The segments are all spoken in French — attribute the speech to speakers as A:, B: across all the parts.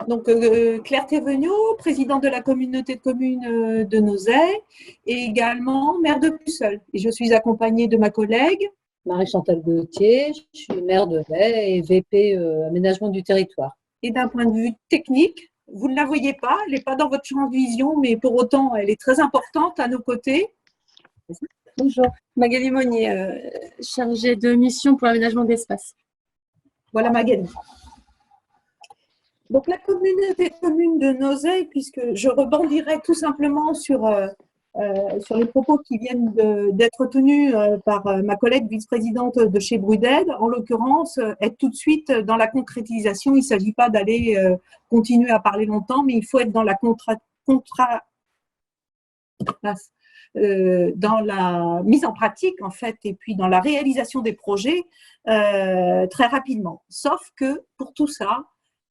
A: Donc, Claire Thévenot, présidente de la communauté de communes de Nozay, et également maire de Puceul. Et je suis accompagnée de ma collègue
B: Marie-Chantal Gauthier, je suis maire de Lay et VP aménagement du territoire.
A: Et d'un point de vue technique, vous ne la voyez pas, elle n'est pas dans votre champ de vision, mais pour autant, elle est très importante à nos côtés.
C: Bonjour, Magali Monnier, chargée de mission pour l'aménagement d'espace.
A: Voilà Magali. Donc la communauté de communes de Nozay, puisque je rebondirai tout simplement sur les propos qui viennent d'être tenus par ma collègue vice-présidente de chez Brudel, en l'occurrence, être tout de suite dans la concrétisation. Il ne s'agit pas d'aller continuer à parler longtemps, mais il faut être dans la dans la mise en pratique, en fait, et puis dans la réalisation des projets très rapidement. Sauf que pour tout ça,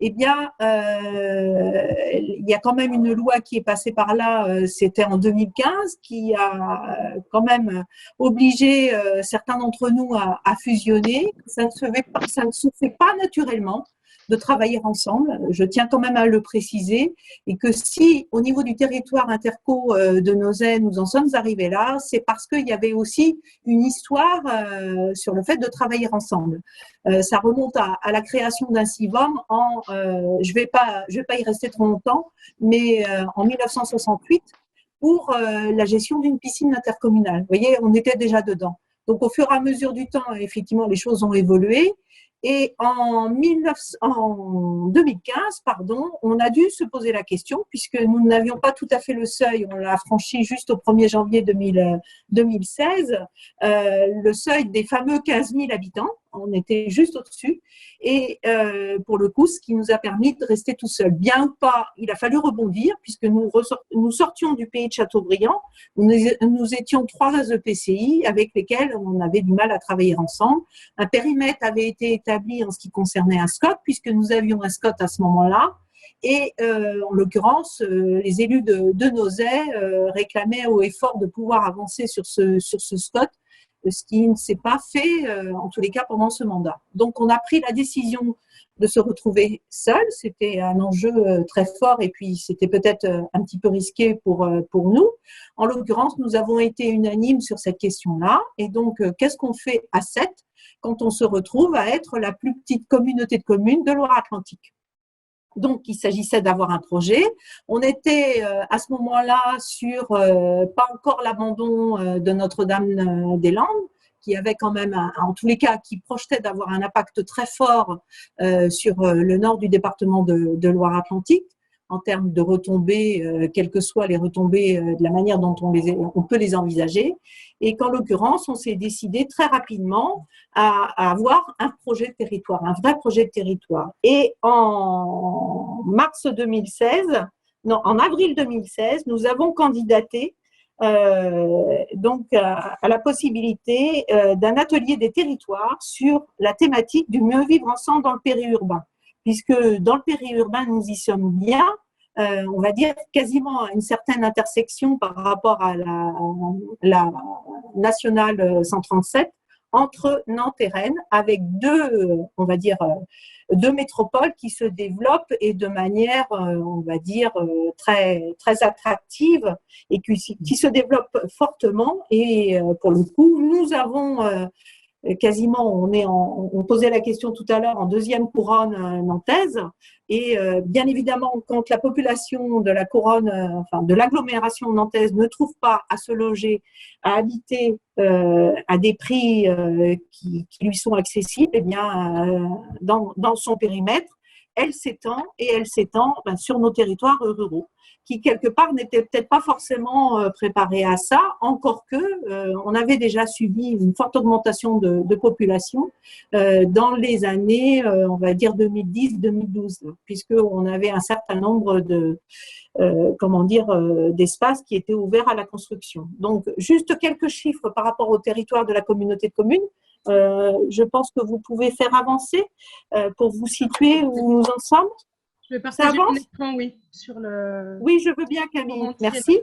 A: eh bien, il y a quand même une loi qui est passée par là, c'était en 2015, qui a quand même obligé certains d'entre nous à fusionner. Ça ne se fait pas naturellement de travailler ensemble. Je tiens quand même à le préciser, et que si au niveau du territoire interco de Nozay, nous en sommes arrivés là, c'est parce qu'il y avait aussi une histoire sur le fait de travailler ensemble. Ça remonte à la création d'un CIVOM je vais pas y rester trop longtemps, mais en 1968 pour la gestion d'une piscine intercommunale. Vous voyez, on était déjà dedans. Donc au fur et à mesure du temps, effectivement, les choses ont évolué. Et en 2015, on a dû se poser la question, puisque nous n'avions pas tout à fait le seuil, on l'a franchi juste au 1er janvier 2016, le seuil des fameux 15 000 habitants, on était juste au-dessus, et pour le coup, ce qui nous a permis de rester tout seul. Bien ou pas, il a fallu rebondir, puisque nous sortions du pays de Châteaubriand, nous étions 3 EPCI avec lesquels on avait du mal à travailler ensemble. Un périmètre avait été établi en ce qui concernait un SCOT, puisque nous avions un SCOT à ce moment-là. Et en l'occurrence, les élus de Nozay réclamaient haut et fort de pouvoir avancer sur ce SCOT, ce qui ne s'est pas fait, en tous les cas, pendant ce mandat. Donc, on a pris la décision de se retrouver seul. C'était un enjeu très fort et puis c'était peut-être un petit peu risqué pour nous. En l'occurrence, nous avons été unanimes sur cette question-là. Et donc, qu'est-ce qu'on fait à 7 quand on se retrouve à être la plus petite communauté de communes de Loire-Atlantique? Donc, il s'agissait d'avoir un projet. On était à ce moment-là sur pas encore l'abandon de Notre-Dame-des-Landes, qui avait quand même, en tous les cas, qui projetait d'avoir un impact très fort sur le nord du département de Loire-Atlantique, en termes de retombées, quelles que soient les retombées de la manière dont on peut les envisager. Et qu'en l'occurrence, on s'est décidé très rapidement à avoir un projet de territoire, un vrai projet de territoire. Et en avril 2016, nous avons candidaté donc à la possibilité d'un atelier des territoires sur la thématique du mieux vivre ensemble dans le périurbain, puisque dans le périurbain, nous y sommes bien, on va dire quasiment à une certaine intersection par rapport à la nationale 137 entre Nantes et Rennes, avec on va dire, deux métropoles qui se développent et de manière, on va dire, très, très attractive et qui se développent fortement. Et pour le coup, nous avons quasiment, on posait la question tout à l'heure, en deuxième couronne nantaise. Et bien évidemment, quand la population de la couronne, enfin de l'agglomération nantaise ne trouve pas à se loger, à habiter à des prix qui lui sont accessibles, eh bien, dans son périmètre, elle s'étend sur nos territoires ruraux, qui quelque part n'étaient peut-être pas forcément préparés à ça, encore que on avait déjà subi une forte augmentation de population dans les années, on va dire 2010-2012, puisqu'on avait un certain nombre d'espaces qui étaient ouverts à la construction. Donc, juste quelques chiffres par rapport au territoire de la communauté de communes. Je pense que vous pouvez faire avancer pour vous situer où nous en sommes.
C: Je vais partager mon écran, oui, sur le…
A: Oui, je veux bien, Camille. Merci.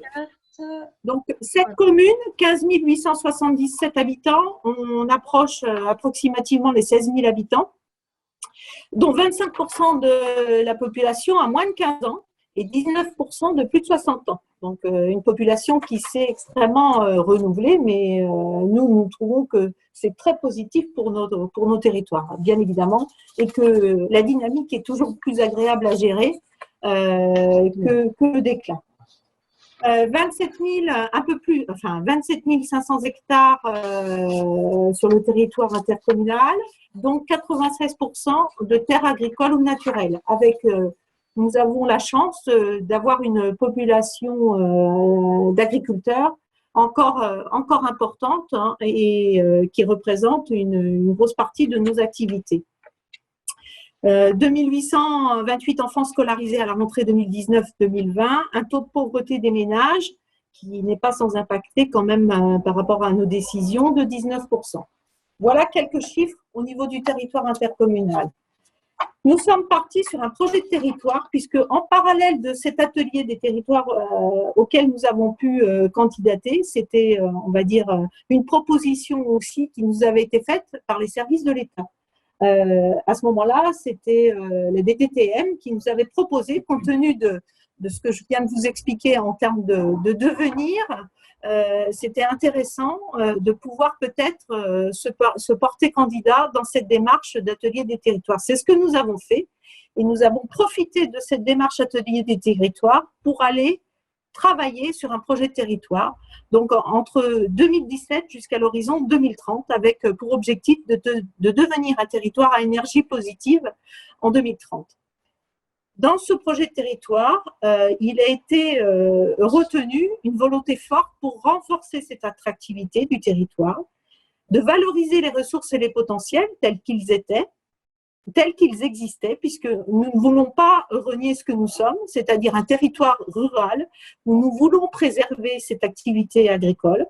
A: Donc, cette commune, 15 877 habitants, on approche approximativement les 16 000 habitants. dont 25% de la population a moins de 15 ans et 19% de plus de 60 ans. Donc, une population qui s'est extrêmement renouvelée, mais nous trouvons que c'est très positif pour nos territoires, bien évidemment, et que la dynamique est toujours plus agréable à gérer que le déclin. 27 500 hectares sur le territoire intercommunal, donc 96% de terres agricoles ou naturelles. Nous avons la chance d'avoir une population d'agriculteurs encore importante et qui représente une grosse partie de nos activités. 2828 enfants scolarisés à la rentrée 2019-2020, un taux de pauvreté des ménages qui n'est pas sans impacter quand même par rapport à nos décisions de 19%. Voilà quelques chiffres au niveau du territoire intercommunal. Nous sommes partis sur un projet de territoire puisque en parallèle de cet atelier des territoires auquel nous avons pu candidater, c'était on va dire une proposition aussi qui nous avait été faite par les services de l'État. À ce moment-là, c'était les DTTM qui nous avaient proposé, compte tenu de ce que je viens de vous expliquer en termes de devenir, c'était intéressant de pouvoir peut-être se porter candidat dans cette démarche d'atelier des territoires. C'est ce que nous avons fait et nous avons profité de cette démarche atelier des territoires pour aller travailler sur un projet de territoire, donc entre 2017 jusqu'à l'horizon 2030, avec pour objectif de devenir un territoire à énergie positive en 2030. Dans ce projet de territoire, il a été retenu une volonté forte pour renforcer cette attractivité du territoire, de valoriser les ressources et les potentiels tels qu'ils existaient, puisque nous ne voulons pas renier ce que nous sommes, c'est-à-dire un territoire rural où nous voulons préserver cette activité agricole.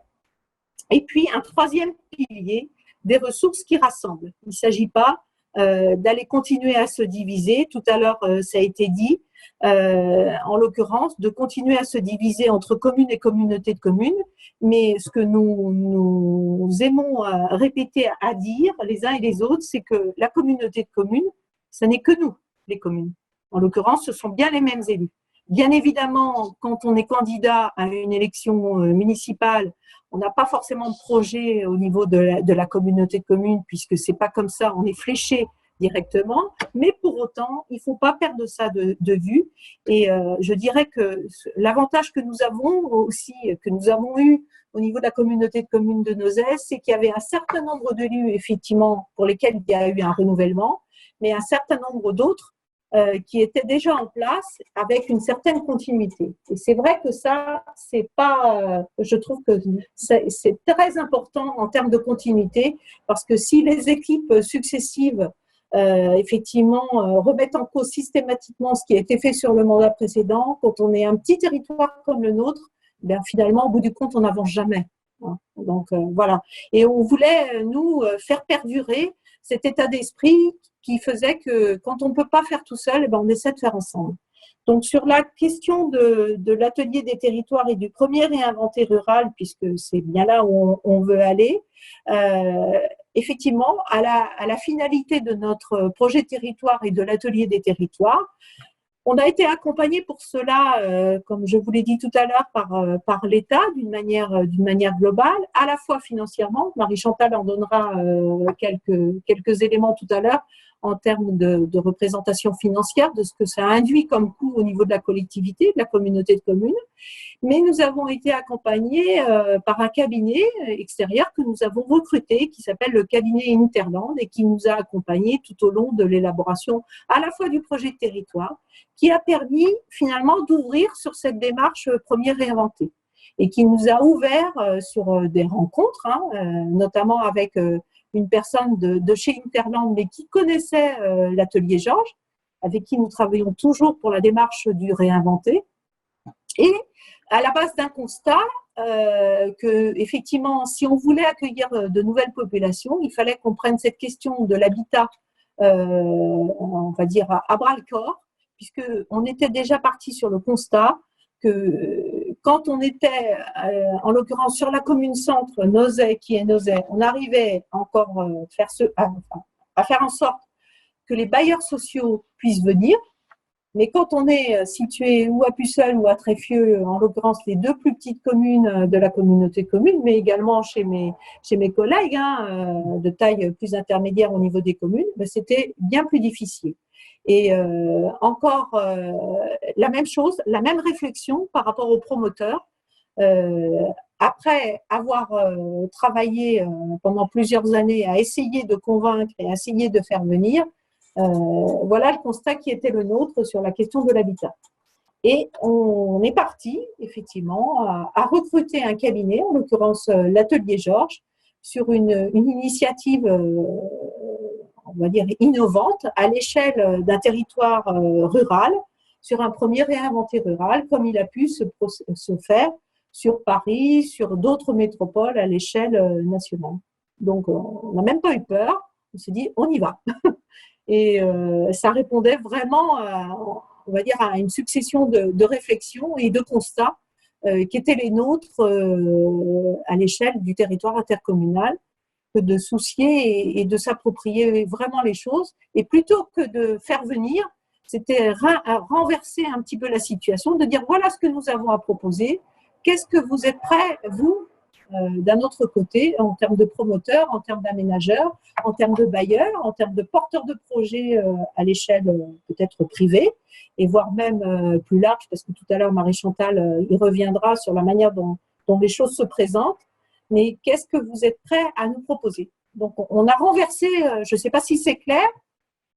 A: Et puis, un troisième pilier, des ressources qui rassemblent. Il ne s'agit pas d'aller continuer à se diviser. Tout à l'heure, ça a été dit, en l'occurrence, de continuer à se diviser entre communes et communautés de communes. Mais ce que nous aimons répéter à dire les uns et les autres, c'est que la communauté de communes, ce n'est que nous, les communes. En l'occurrence, ce sont bien les mêmes élus. Bien évidemment, quand on est candidat à une élection municipale, on n'a pas forcément de projet au niveau de la communauté de communes, puisque c'est pas comme ça, on est fléché directement, mais pour autant, il ne faut pas perdre ça de vue. Et je dirais que l'avantage que nous avons aussi, que nous avons eu au niveau de la communauté de communes de Nozay, c'est qu'il y avait un certain nombre d'élus, effectivement, pour lesquels il y a eu un renouvellement, mais un certain nombre d'autres qui étaient déjà en place avec une certaine continuité. Et c'est vrai que ça, c'est pas, je trouve que c'est très important en termes de continuité, parce que si les équipes successives effectivement remettent en cause systématiquement ce qui a été fait sur le mandat précédent, quand on est un petit territoire comme le nôtre, bien finalement, au bout du compte, on n'avance jamais. Donc voilà. Et on voulait, nous, faire perdurer cet état d'esprit qui faisait que quand on ne peut pas faire tout seul, eh ben, on essaie de faire ensemble. Donc sur la question de l'atelier des territoires et du premier réinventé rural, puisque c'est bien là où on veut aller, effectivement, à la finalité de notre projet territoire et de l'atelier des territoires, on a été accompagné pour cela, comme je vous l'ai dit tout à l'heure, par l'État d'une manière globale, à la fois financièrement. Marie-Chantal en donnera quelques éléments tout à l'heure en termes de représentation financière, de ce que ça induit comme coût au niveau de la collectivité, de la communauté de communes. Mais nous avons été accompagnés par un cabinet extérieur que nous avons recruté, qui s'appelle le cabinet Interland, et qui nous a accompagnés tout au long de l'élaboration à la fois du projet de territoire, qui a permis finalement d'ouvrir sur cette démarche premier réinventé, et qui nous a ouvert sur des rencontres, notamment avec une personne de chez Interland, mais qui connaissait l'atelier Georges, avec qui nous travaillons toujours pour la démarche du réinventé. Et à la base d'un constat que, effectivement, si on voulait accueillir de nouvelles populations, il fallait qu'on prenne cette question de l'habitat, on va dire, à bras-le-corps, puisqu'on était déjà parti sur le constat que quand on était, en l'occurrence, sur la commune centre, Nozay, qui est Nozay, on arrivait encore à faire en sorte que les bailleurs sociaux puissent venir. Mais quand on est situé ou à Puceul ou à Tréfieux, en l'occurrence les deux plus petites communes de la communauté de communes, mais également chez mes collègues de taille plus intermédiaire au niveau des communes, c'était bien plus difficile. Et encore la même chose, la même réflexion par rapport aux promoteurs. Après avoir travaillé pendant plusieurs années à essayer de convaincre et à essayer de faire venir, voilà le constat qui était le nôtre sur la question de l'habitat. Et on est parti, effectivement, à recruter un cabinet, en l'occurrence l'Atelier Georges, sur une initiative, on va dire, innovante à l'échelle d'un territoire rural, sur un premier réinventé rural, comme il a pu se faire sur Paris, sur d'autres métropoles à l'échelle nationale. Donc, on n'a même pas eu peur, on s'est dit, on y va. Et ça répondait vraiment, on va dire, à une succession de réflexions et de constats qui étaient les nôtres à l'échelle du territoire intercommunal, que de soucier et de s'approprier vraiment les choses. Et plutôt que de faire venir, c'était renverser un petit peu la situation, de dire voilà ce que nous avons à proposer, qu'est-ce que vous êtes prêts, vous, d'un autre côté, en termes de promoteurs, en termes d'aménageurs, en termes de bailleurs, en termes de porteurs de projets à l'échelle peut-être privée, et voire même plus large, parce que tout à l'heure, Marie-Chantal y reviendra sur la manière dont les choses se présentent. Mais qu'est-ce que vous êtes prêts à nous proposer? Donc, on a renversé, je ne sais pas si c'est clair,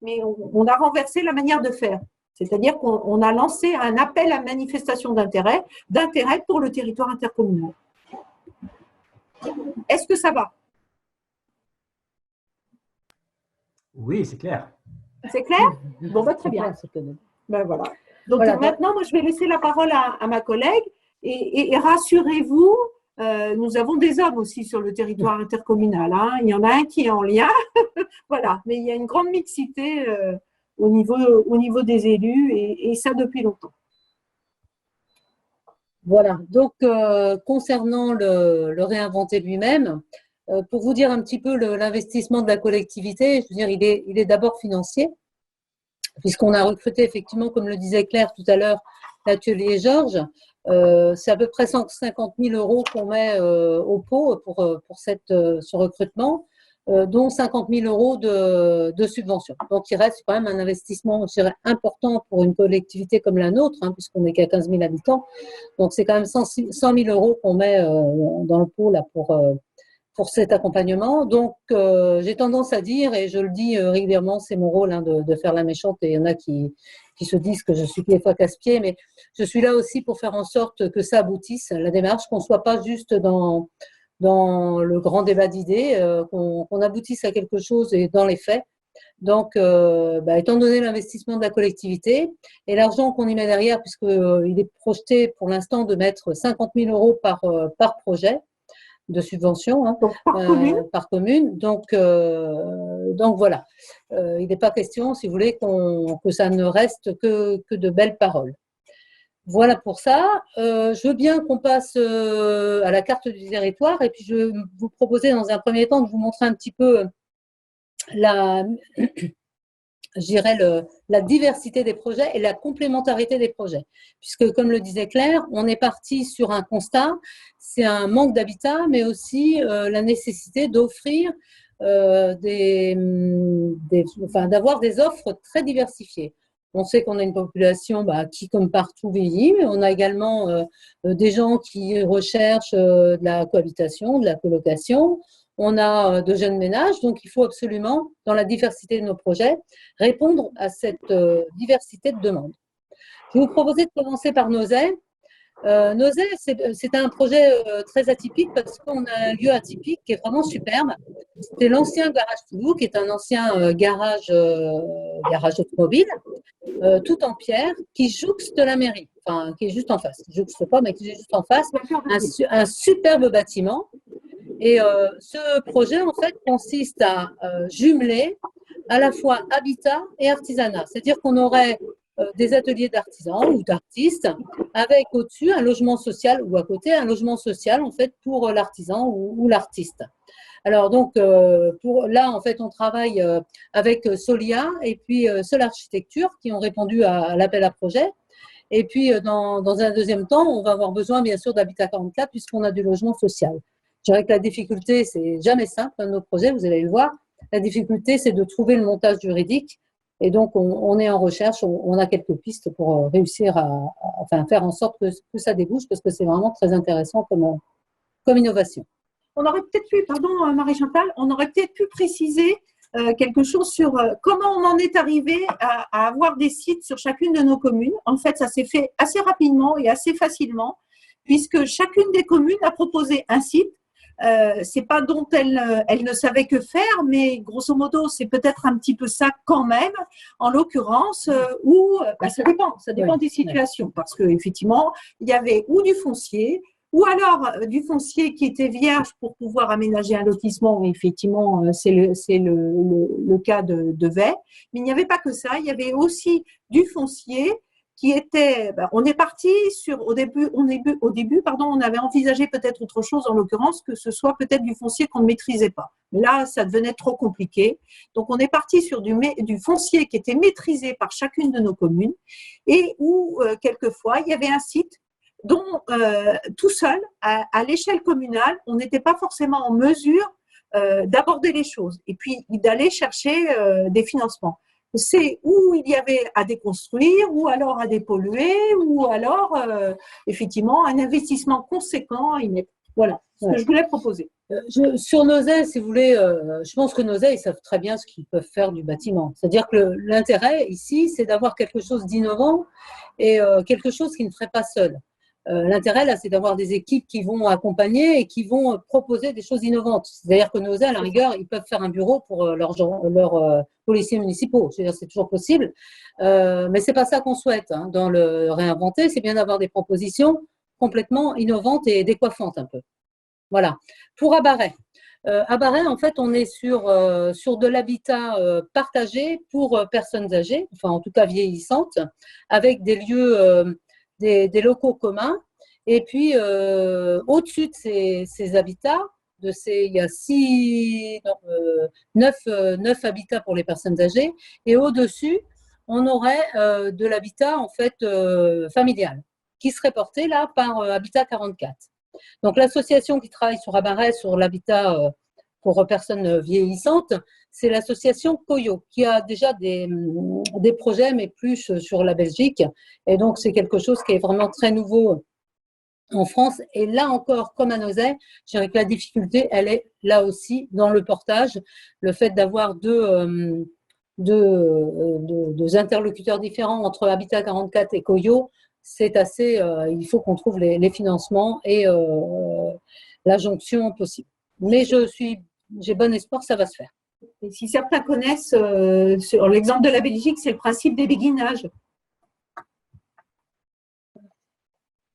A: mais on a renversé la manière de faire. C'est-à-dire qu'on a lancé un appel à manifestation d'intérêt pour le territoire intercommunal. Est-ce que ça va?
D: Oui, c'est clair.
A: C'est clair? Bon, très bien. Ben voilà. Donc voilà, maintenant, moi, je vais laisser la parole à ma collègue et rassurez-vous, nous avons des hommes aussi sur le territoire intercommunal. Hein. Il y en a un qui est en lien, voilà. Mais il y a une grande mixité au niveau des élus et ça depuis longtemps.
B: Voilà, donc concernant le réinventer lui-même, pour vous dire un petit peu l'investissement de la collectivité, je veux dire, il est d'abord financier, puisqu'on a recruté effectivement, comme le disait Claire tout à l'heure, l'Atelier Georges. C'est à peu près 150 000 € qu'on met au pot pour ce recrutement, dont 50 000 € de subventions. Donc, il reste quand même un investissement, je dirais, important pour une collectivité comme la nôtre, hein, puisqu'on n'est qu'à 15 000 habitants. Donc, c'est quand même 100 000 € qu'on met dans le pot là, pour cet accompagnement. Donc, j'ai tendance à dire, et je le dis régulièrement, c'est mon rôle hein, de faire la méchante, et il y en a qui se disent que je suis des fois casse-pied, mais je suis là aussi pour faire en sorte que ça aboutisse, la démarche, qu'on ne soit pas juste dans le grand débat d'idées, qu'on aboutisse à quelque chose et dans les faits. Donc, étant donné l'investissement de la collectivité et l'argent qu'on y met derrière, puisqu'il est projeté pour l'instant de mettre 50 000 € par projet de subvention, hein, par commune. Donc voilà, il n'est pas question, si vous voulez, que ça ne reste que de belles paroles. Voilà pour ça. Je veux bien qu'on passe à la carte du territoire et puis je vais vous proposer dans un premier temps de vous montrer un petit peu la diversité des projets et la complémentarité des projets. Puisque, comme le disait Claire, on est parti sur un constat, c'est un manque d'habitat, mais aussi la nécessité d'offrir, d'avoir des offres très diversifiées. On sait qu'on a une population qui, comme partout, vieillit, mais on a également des gens qui recherchent de la cohabitation, de la colocation. On a de jeunes ménages, donc il faut absolument, dans la diversité de nos projets, répondre à cette diversité de demandes. Je vais vous proposer de commencer par Nozay. Nozay, c'est un projet très atypique parce qu'on a un lieu atypique qui est vraiment superbe. C'est l'ancien garage Toulouse, qui est un ancien garage automobile, tout en pierre, qui jouxte la mairie, enfin qui est juste en face. Jouxte pas, mais qui est juste en face. Un superbe bâtiment. Et ce projet, en fait, consiste à jumeler à la fois habitat et artisanat. C'est-à-dire qu'on aurait des ateliers d'artisans ou d'artistes avec au-dessus un logement social ou à côté un logement social, en fait, pour l'artisan ou l'artiste. Alors donc, là, en fait, on travaille avec Solia et puis Sol Architecture qui ont répondu à l'appel à projet. Et puis, dans un deuxième temps, on va avoir besoin, bien sûr, d'Habitat 44 puisqu'on a du logement social. Je dirais que la difficulté, c'est jamais simple dans nos projets, vous allez le voir. La difficulté, c'est de trouver le montage juridique. Et donc, on est en recherche, on a quelques pistes pour réussir à faire en sorte que ça débouche parce que c'est vraiment très intéressant comme innovation.
A: On aurait peut-être pu, pardon Marie-Chantal, on aurait peut-être pu préciser quelque chose sur comment on en est arrivé à avoir des sites sur chacune de nos communes. En fait, ça s'est fait assez rapidement et assez facilement, puisque chacune des communes a proposé un site. C'est pas dont elle ne savait que faire, mais grosso modo, c'est peut-être un petit peu ça quand même, en l'occurrence, où ça dépend des situations, parce qu'effectivement, il y avait ou du foncier, ou alors du foncier qui était vierge pour pouvoir aménager un lotissement. Effectivement, c'est le cas de Vey. Mais il n'y avait pas que ça. Il y avait aussi du foncier qui était. On est parti sur au début, on avait envisagé peut-être autre chose en l'occurrence que ce soit peut-être du foncier qu'on ne maîtrisait pas. Mais là, ça devenait trop compliqué. Donc, on est parti sur du foncier qui était maîtrisé par chacune de nos communes et où quelquefois il y avait un site dont tout seul, à l'échelle communale, on n'était pas forcément en mesure d'aborder les choses et puis d'aller chercher des financements. C'est où il y avait à déconstruire, ou alors à dépolluer, ou alors effectivement un investissement conséquent à y mettre. Voilà ce que je voulais proposer.
B: Sur Nozay, si vous voulez, je pense que Nozay, ils savent très bien ce qu'ils peuvent faire du bâtiment. C'est-à-dire que l'intérêt ici, c'est d'avoir quelque chose d'innovant et quelque chose qui ne ferait pas seul. L'intérêt, là, c'est d'avoir des équipes qui vont accompagner et qui vont proposer des choses innovantes. C'est-à-dire que Nozay, à la rigueur, ils peuvent faire un bureau pour leurs policiers municipaux. C'est toujours possible. Mais c'est pas ça qu'on souhaite dans le réinventer. C'est bien d'avoir des propositions complètement innovantes et décoiffantes un peu. Voilà. Pour Abaret. Abaret, en fait, on est sur de l'habitat partagé pour personnes âgées, enfin en tout cas vieillissantes, avec des lieux, des locaux communs. Et puis, au-dessus de ces habitats, il y a 9 habitats pour les personnes âgées. Et au-dessus, on aurait de l'habitat en fait familial, qui serait porté là par Habitat 44. Donc, l'association qui travaille sur Abaret, sur l'habitat pour personnes vieillissantes, c'est l'association Coyo, qui a déjà des projets, mais plus sur la Belgique. Et donc, c'est quelque chose qui est vraiment très nouveau en France. Et là encore, comme à Nozay, je dirais que la difficulté, elle est là aussi dans le portage. Le fait d'avoir deux interlocuteurs différents entre Habitat 44 et Coyo, c'est assez, il faut qu'on trouve les financements et la jonction possible. Mais j'ai bon espoir que ça va se faire.
A: Et si certains connaissent, sur l'exemple de la Belgique, c'est le principe des béguinages.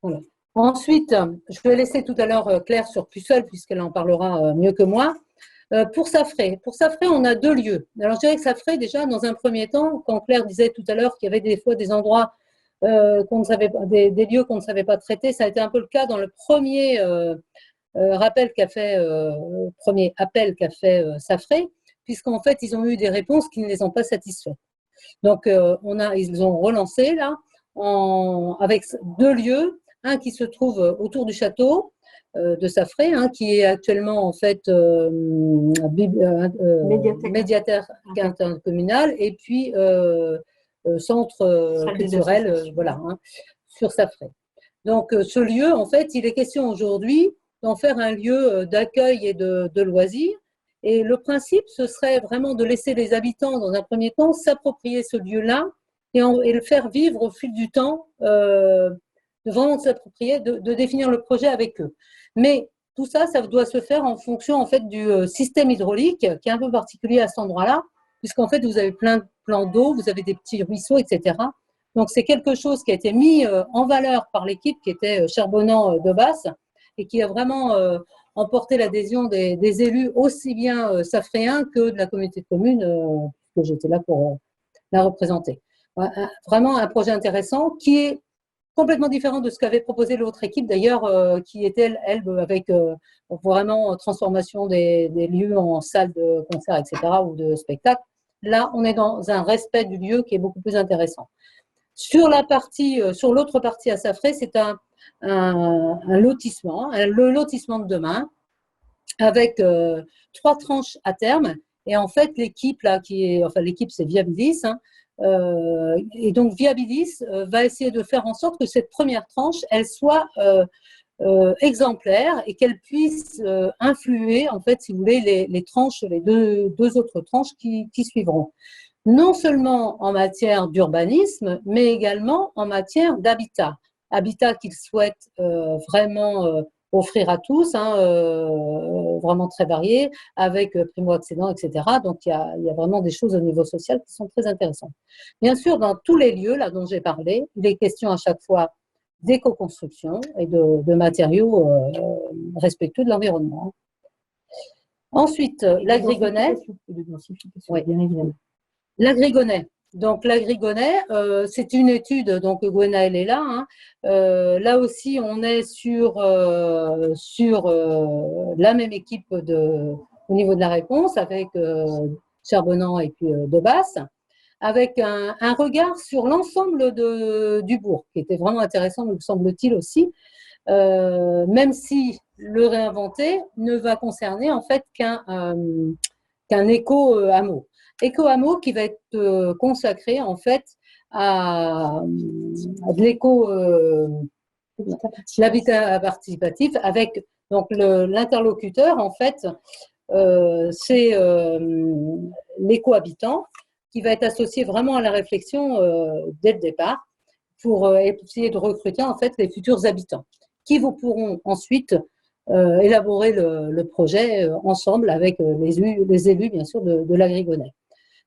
B: Voilà. Ensuite, je vais laisser tout à l'heure Claire sur Puceul, puisqu'elle en parlera mieux que moi. Pour Safré, on a 2 lieux. Alors, je dirais que Safré, déjà, dans un premier temps, quand Claire disait tout à l'heure qu'il y avait des fois des endroits qu'on ne savait pas, des lieux qu'on ne savait pas traiter, ça a été un peu le cas dans le premier appel qu'a fait Safré, puisqu'en fait, ils ont eu des réponses qui ne les ont pas satisfaits. Donc, ils ont relancé là, avec 2 lieux, un qui se trouve autour du château de Safré, qui est actuellement en fait médiathèque intercommunale, et puis centre culturel, voilà, sur Safré. Donc, ce lieu, en fait, il est question aujourd'hui d'en faire un lieu d'accueil et de loisirs. Et le principe, ce serait vraiment de laisser les habitants, dans un premier temps, s'approprier ce lieu-là et le faire vivre au fil du temps, de vraiment s'approprier, de définir le projet avec eux. Mais tout ça, ça doit se faire en fonction en fait, du système hydraulique qui est un peu particulier à cet endroit-là, puisqu'en fait, vous avez plein de plans d'eau, vous avez des petits ruisseaux, etc. Donc, c'est quelque chose qui a été mis en valeur par l'équipe qui était Charbonnant de Basse et qui a vraiment emporté l'adhésion des élus aussi bien safréens que de la communauté de communes, que j'étais là pour la représenter. Vraiment un projet intéressant qui est complètement différent de ce qu'avait proposé l'autre équipe d'ailleurs, qui était, elle, avec vraiment transformation des lieux en salle de concert, etc., ou de spectacle. Là, on est dans un respect du lieu qui est beaucoup plus intéressant. Sur l'autre partie à Safré, c'est un lotissement, le lotissement de demain, avec 3 tranches à terme. Et en fait, l'équipe là, l'équipe c'est Viabilis, hein, et donc Viabilis va essayer de faire en sorte que cette première tranche, elle soit exemplaire et qu'elle puisse influer, en fait, si vous voulez, les tranches, les deux autres tranches qui suivront. Non seulement en matière d'urbanisme, mais également en matière d'habitat. Habitat qu'ils souhaitent vraiment offrir à tous, hein, vraiment très varié, avec primo-accédants, etc. Donc, il y a vraiment des choses au niveau social qui sont très intéressantes. Bien sûr, dans tous les lieux là dont j'ai parlé, il est question à chaque fois d'éco-construction et de matériaux respectueux de l'environnement. Ensuite, l'Agrigonnet. Oui, bien évidemment. L'Agrigonnet. Donc, l'Agrigonnet, c'est une étude, donc Gwenaëlle est là. Hein. Là aussi, on est sur la même équipe au niveau de la réponse, avec Charbonnan et puis Debasse, avec un regard sur l'ensemble du bourg, qui était vraiment intéressant, me semble-t-il aussi, même si le réinventer ne va concerner en fait qu'un éco-hameau. Éco-hameau qui va être consacré en fait à de l'habitat participatif, avec donc l'interlocuteur en fait, c'est l'éco-habitant qui va être associé vraiment à la réflexion dès le départ pour essayer de recruter en fait les futurs habitants qui vous pourront ensuite élaborer le projet ensemble avec les élus bien sûr de l'Agrigonnet.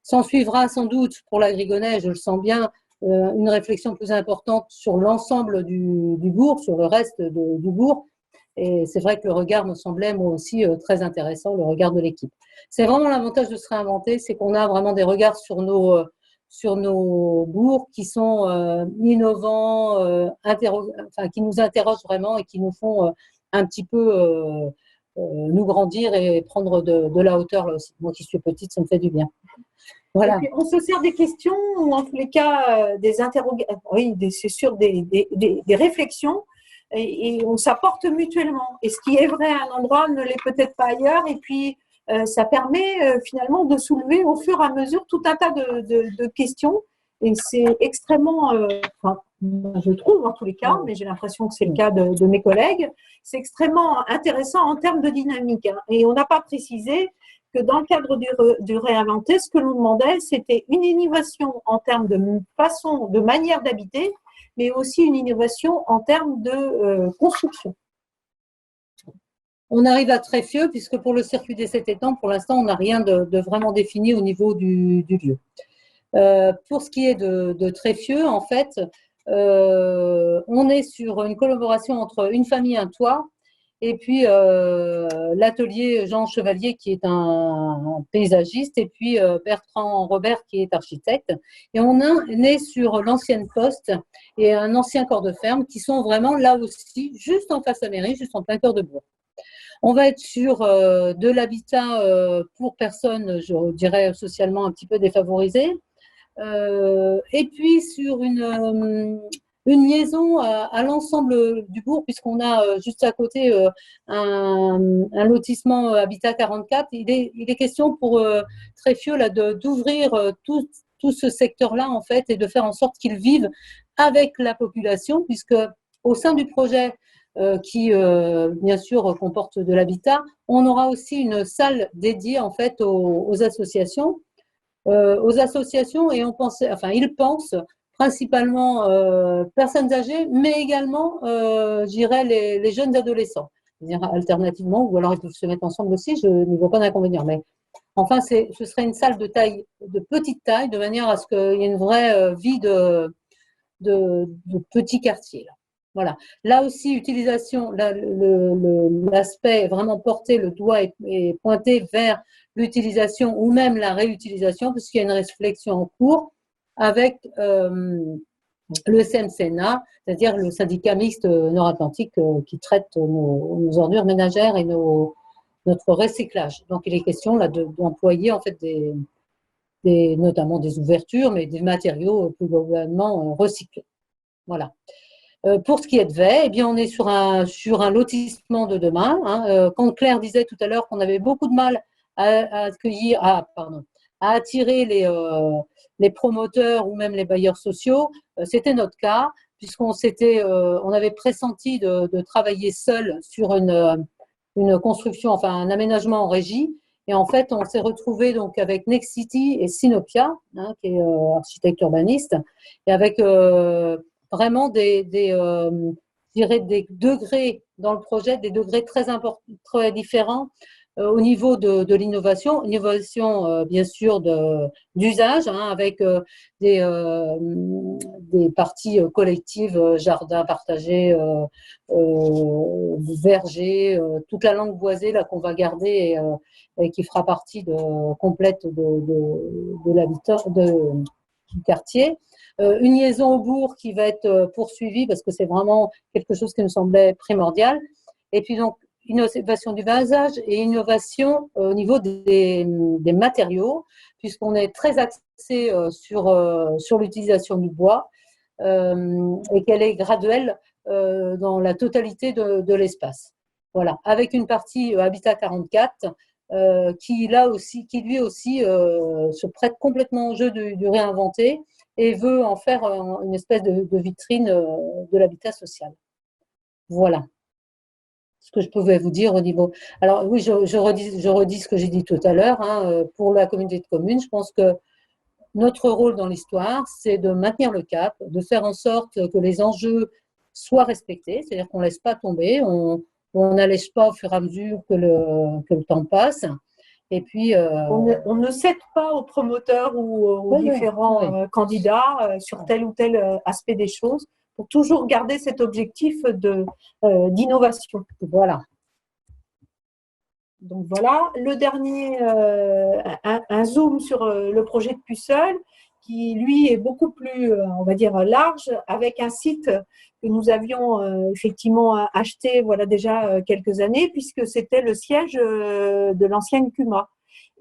B: S'en suivra sans doute pour l'Agrigonnet, je le sens bien, une réflexion plus importante sur l'ensemble du bourg, sur le reste du bourg. Et c'est vrai que le regard me semblait moi aussi très intéressant, le regard de l'équipe. C'est vraiment l'avantage de se réinventer, c'est qu'on a vraiment des regards sur nos bourgs qui sont innovants, qui nous interrogent vraiment et qui nous font un petit peu nous grandir et prendre de la hauteur là aussi. Moi qui suis petite, ça me fait du bien. Voilà.
A: Et puis, on se sert des questions ou en tous les cas des interrogations, oui, c'est sûr, des réflexions et on s'apporte mutuellement. Et ce qui est vrai à un endroit ne l'est peut-être pas ailleurs. Et puis, ça permet finalement de soulever au fur et à mesure tout un tas de questions. Et c'est extrêmement, je trouve en tous les cas, mais j'ai l'impression que c'est le cas de mes collègues, c'est extrêmement intéressant en termes de dynamique. Hein. Et on n'a pas précisé que dans le cadre du réinventer, ce que l'on demandait, c'était une innovation en termes de manière d'habiter, mais aussi une innovation en termes de construction.
B: On arrive à Tréfieux, puisque pour le circuit des 7 étangs, pour l'instant, on n'a rien de vraiment défini au niveau du lieu. Pour ce qui est de Tréfieux, en fait, on est sur une collaboration entre une famille, un toit, et puis l'atelier Jean Chevalier qui est un paysagiste, et puis Bertrand Robert qui est architecte. Et on est sur l'ancienne poste et un ancien corps de ferme qui sont vraiment là aussi, juste en face à la mairie, juste en plein cœur de bourg. On va être sur de l'habitat pour personnes, je dirais, socialement un petit peu défavorisées. Et puis sur une liaison à l'ensemble du bourg, puisqu'on a juste à côté un lotissement Habitat 44. Il est question pour Tréfieux d'ouvrir tout ce secteur-là, en fait, et de faire en sorte qu'ils vivent avec la population, puisque au sein du projet qui, bien sûr, comporte de l'habitat, on aura aussi une salle dédiée, en fait, aux associations. Et ils pensent principalement personnes âgées, mais également, je dirais, les jeunes adolescents. Alternativement, ou alors ils peuvent se mettre ensemble aussi, je n'y vois pas d'inconvénient. Mais enfin, ce serait une salle de petite taille, de manière à ce qu'il y ait une vraie vie de petit quartier. Là. Voilà. Là aussi, utilisation, l'aspect vraiment porté, le doigt est pointé vers l'utilisation ou même la réutilisation, puisqu'il y a une réflexion en cours avec le SMCNA, c'est-à-dire le syndicat mixte nord-atlantique qui traite nos ordures ménagères et notre recyclage. Donc, il est question là d'employer en fait notamment des ouvertures, mais des matériaux plus globalement recyclés. Voilà. Pour ce qui est de Vey, eh bien, on est sur un lotissement de demain. Hein. Quand Claire disait tout à l'heure qu'on avait beaucoup de mal à attirer les promoteurs ou même les bailleurs sociaux, c'était notre cas, puisqu'on on avait pressenti de travailler seul sur une construction, enfin un aménagement en régie. Et en fait, on s'est retrouvé donc avec Nexity et Sinopia, hein, qui est architecte urbaniste, et avec vraiment des degrés dans le projet, des degrés très importants, très différents au niveau de l'innovation. Innovation, bien sûr, d'usage, hein, avec des parties collectives, jardins partagés, vergers, toute la langue boisée là qu'on va garder et qui fera partie complète de l'habitat du quartier. Une liaison au bourg qui va être poursuivie parce que c'est vraiment quelque chose qui nous semblait primordial. Et puis donc, innovation du vasage et innovation au niveau des matériaux, puisqu'on est très axé sur l'utilisation du bois et qu'elle est graduelle dans la totalité de l'espace. Voilà, avec une partie Habitat 44 qui lui aussi se prête complètement au jeu du réinventer et veut en faire une espèce de vitrine de l'habitat social. Voilà ce que je pouvais vous dire au niveau… Alors oui, je redis ce que j'ai dit tout à l'heure. Hein, pour la communauté de communes, je pense que notre rôle dans l'histoire, c'est de maintenir le cap, de faire en sorte que les enjeux soient respectés, c'est-à-dire qu'on ne laisse pas tomber, on n'allège pas au fur et à mesure que le temps passe. Et puis,
A: on ne cède pas aux promoteurs ou aux différents candidats sur tel ou tel aspect des choses, pour toujours garder cet objectif d'innovation.
B: Voilà.
A: Donc voilà, le dernier, un zoom sur le projet de Puceul, qui lui est beaucoup plus, on va dire, large, avec un site que nous avions effectivement acheté voilà, déjà quelques années, puisque c'était le siège de l'ancienne CUMA.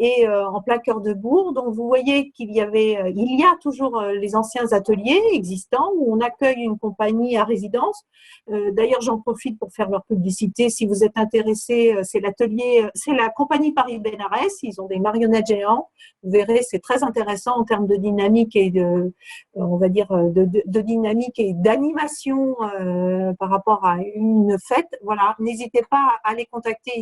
A: Et en plein cœur de bourg, donc vous voyez il y a toujours les anciens ateliers existants où on accueille une compagnie à résidence. D'ailleurs, j'en profite pour faire leur publicité. Si vous êtes intéressé, c'est la compagnie Paris-Bénarès. Ils ont des marionnettes géants. Vous verrez, c'est très intéressant en termes de dynamique et on va dire, de dynamique et d'animation par rapport à une fête. Voilà, n'hésitez pas à les contacter.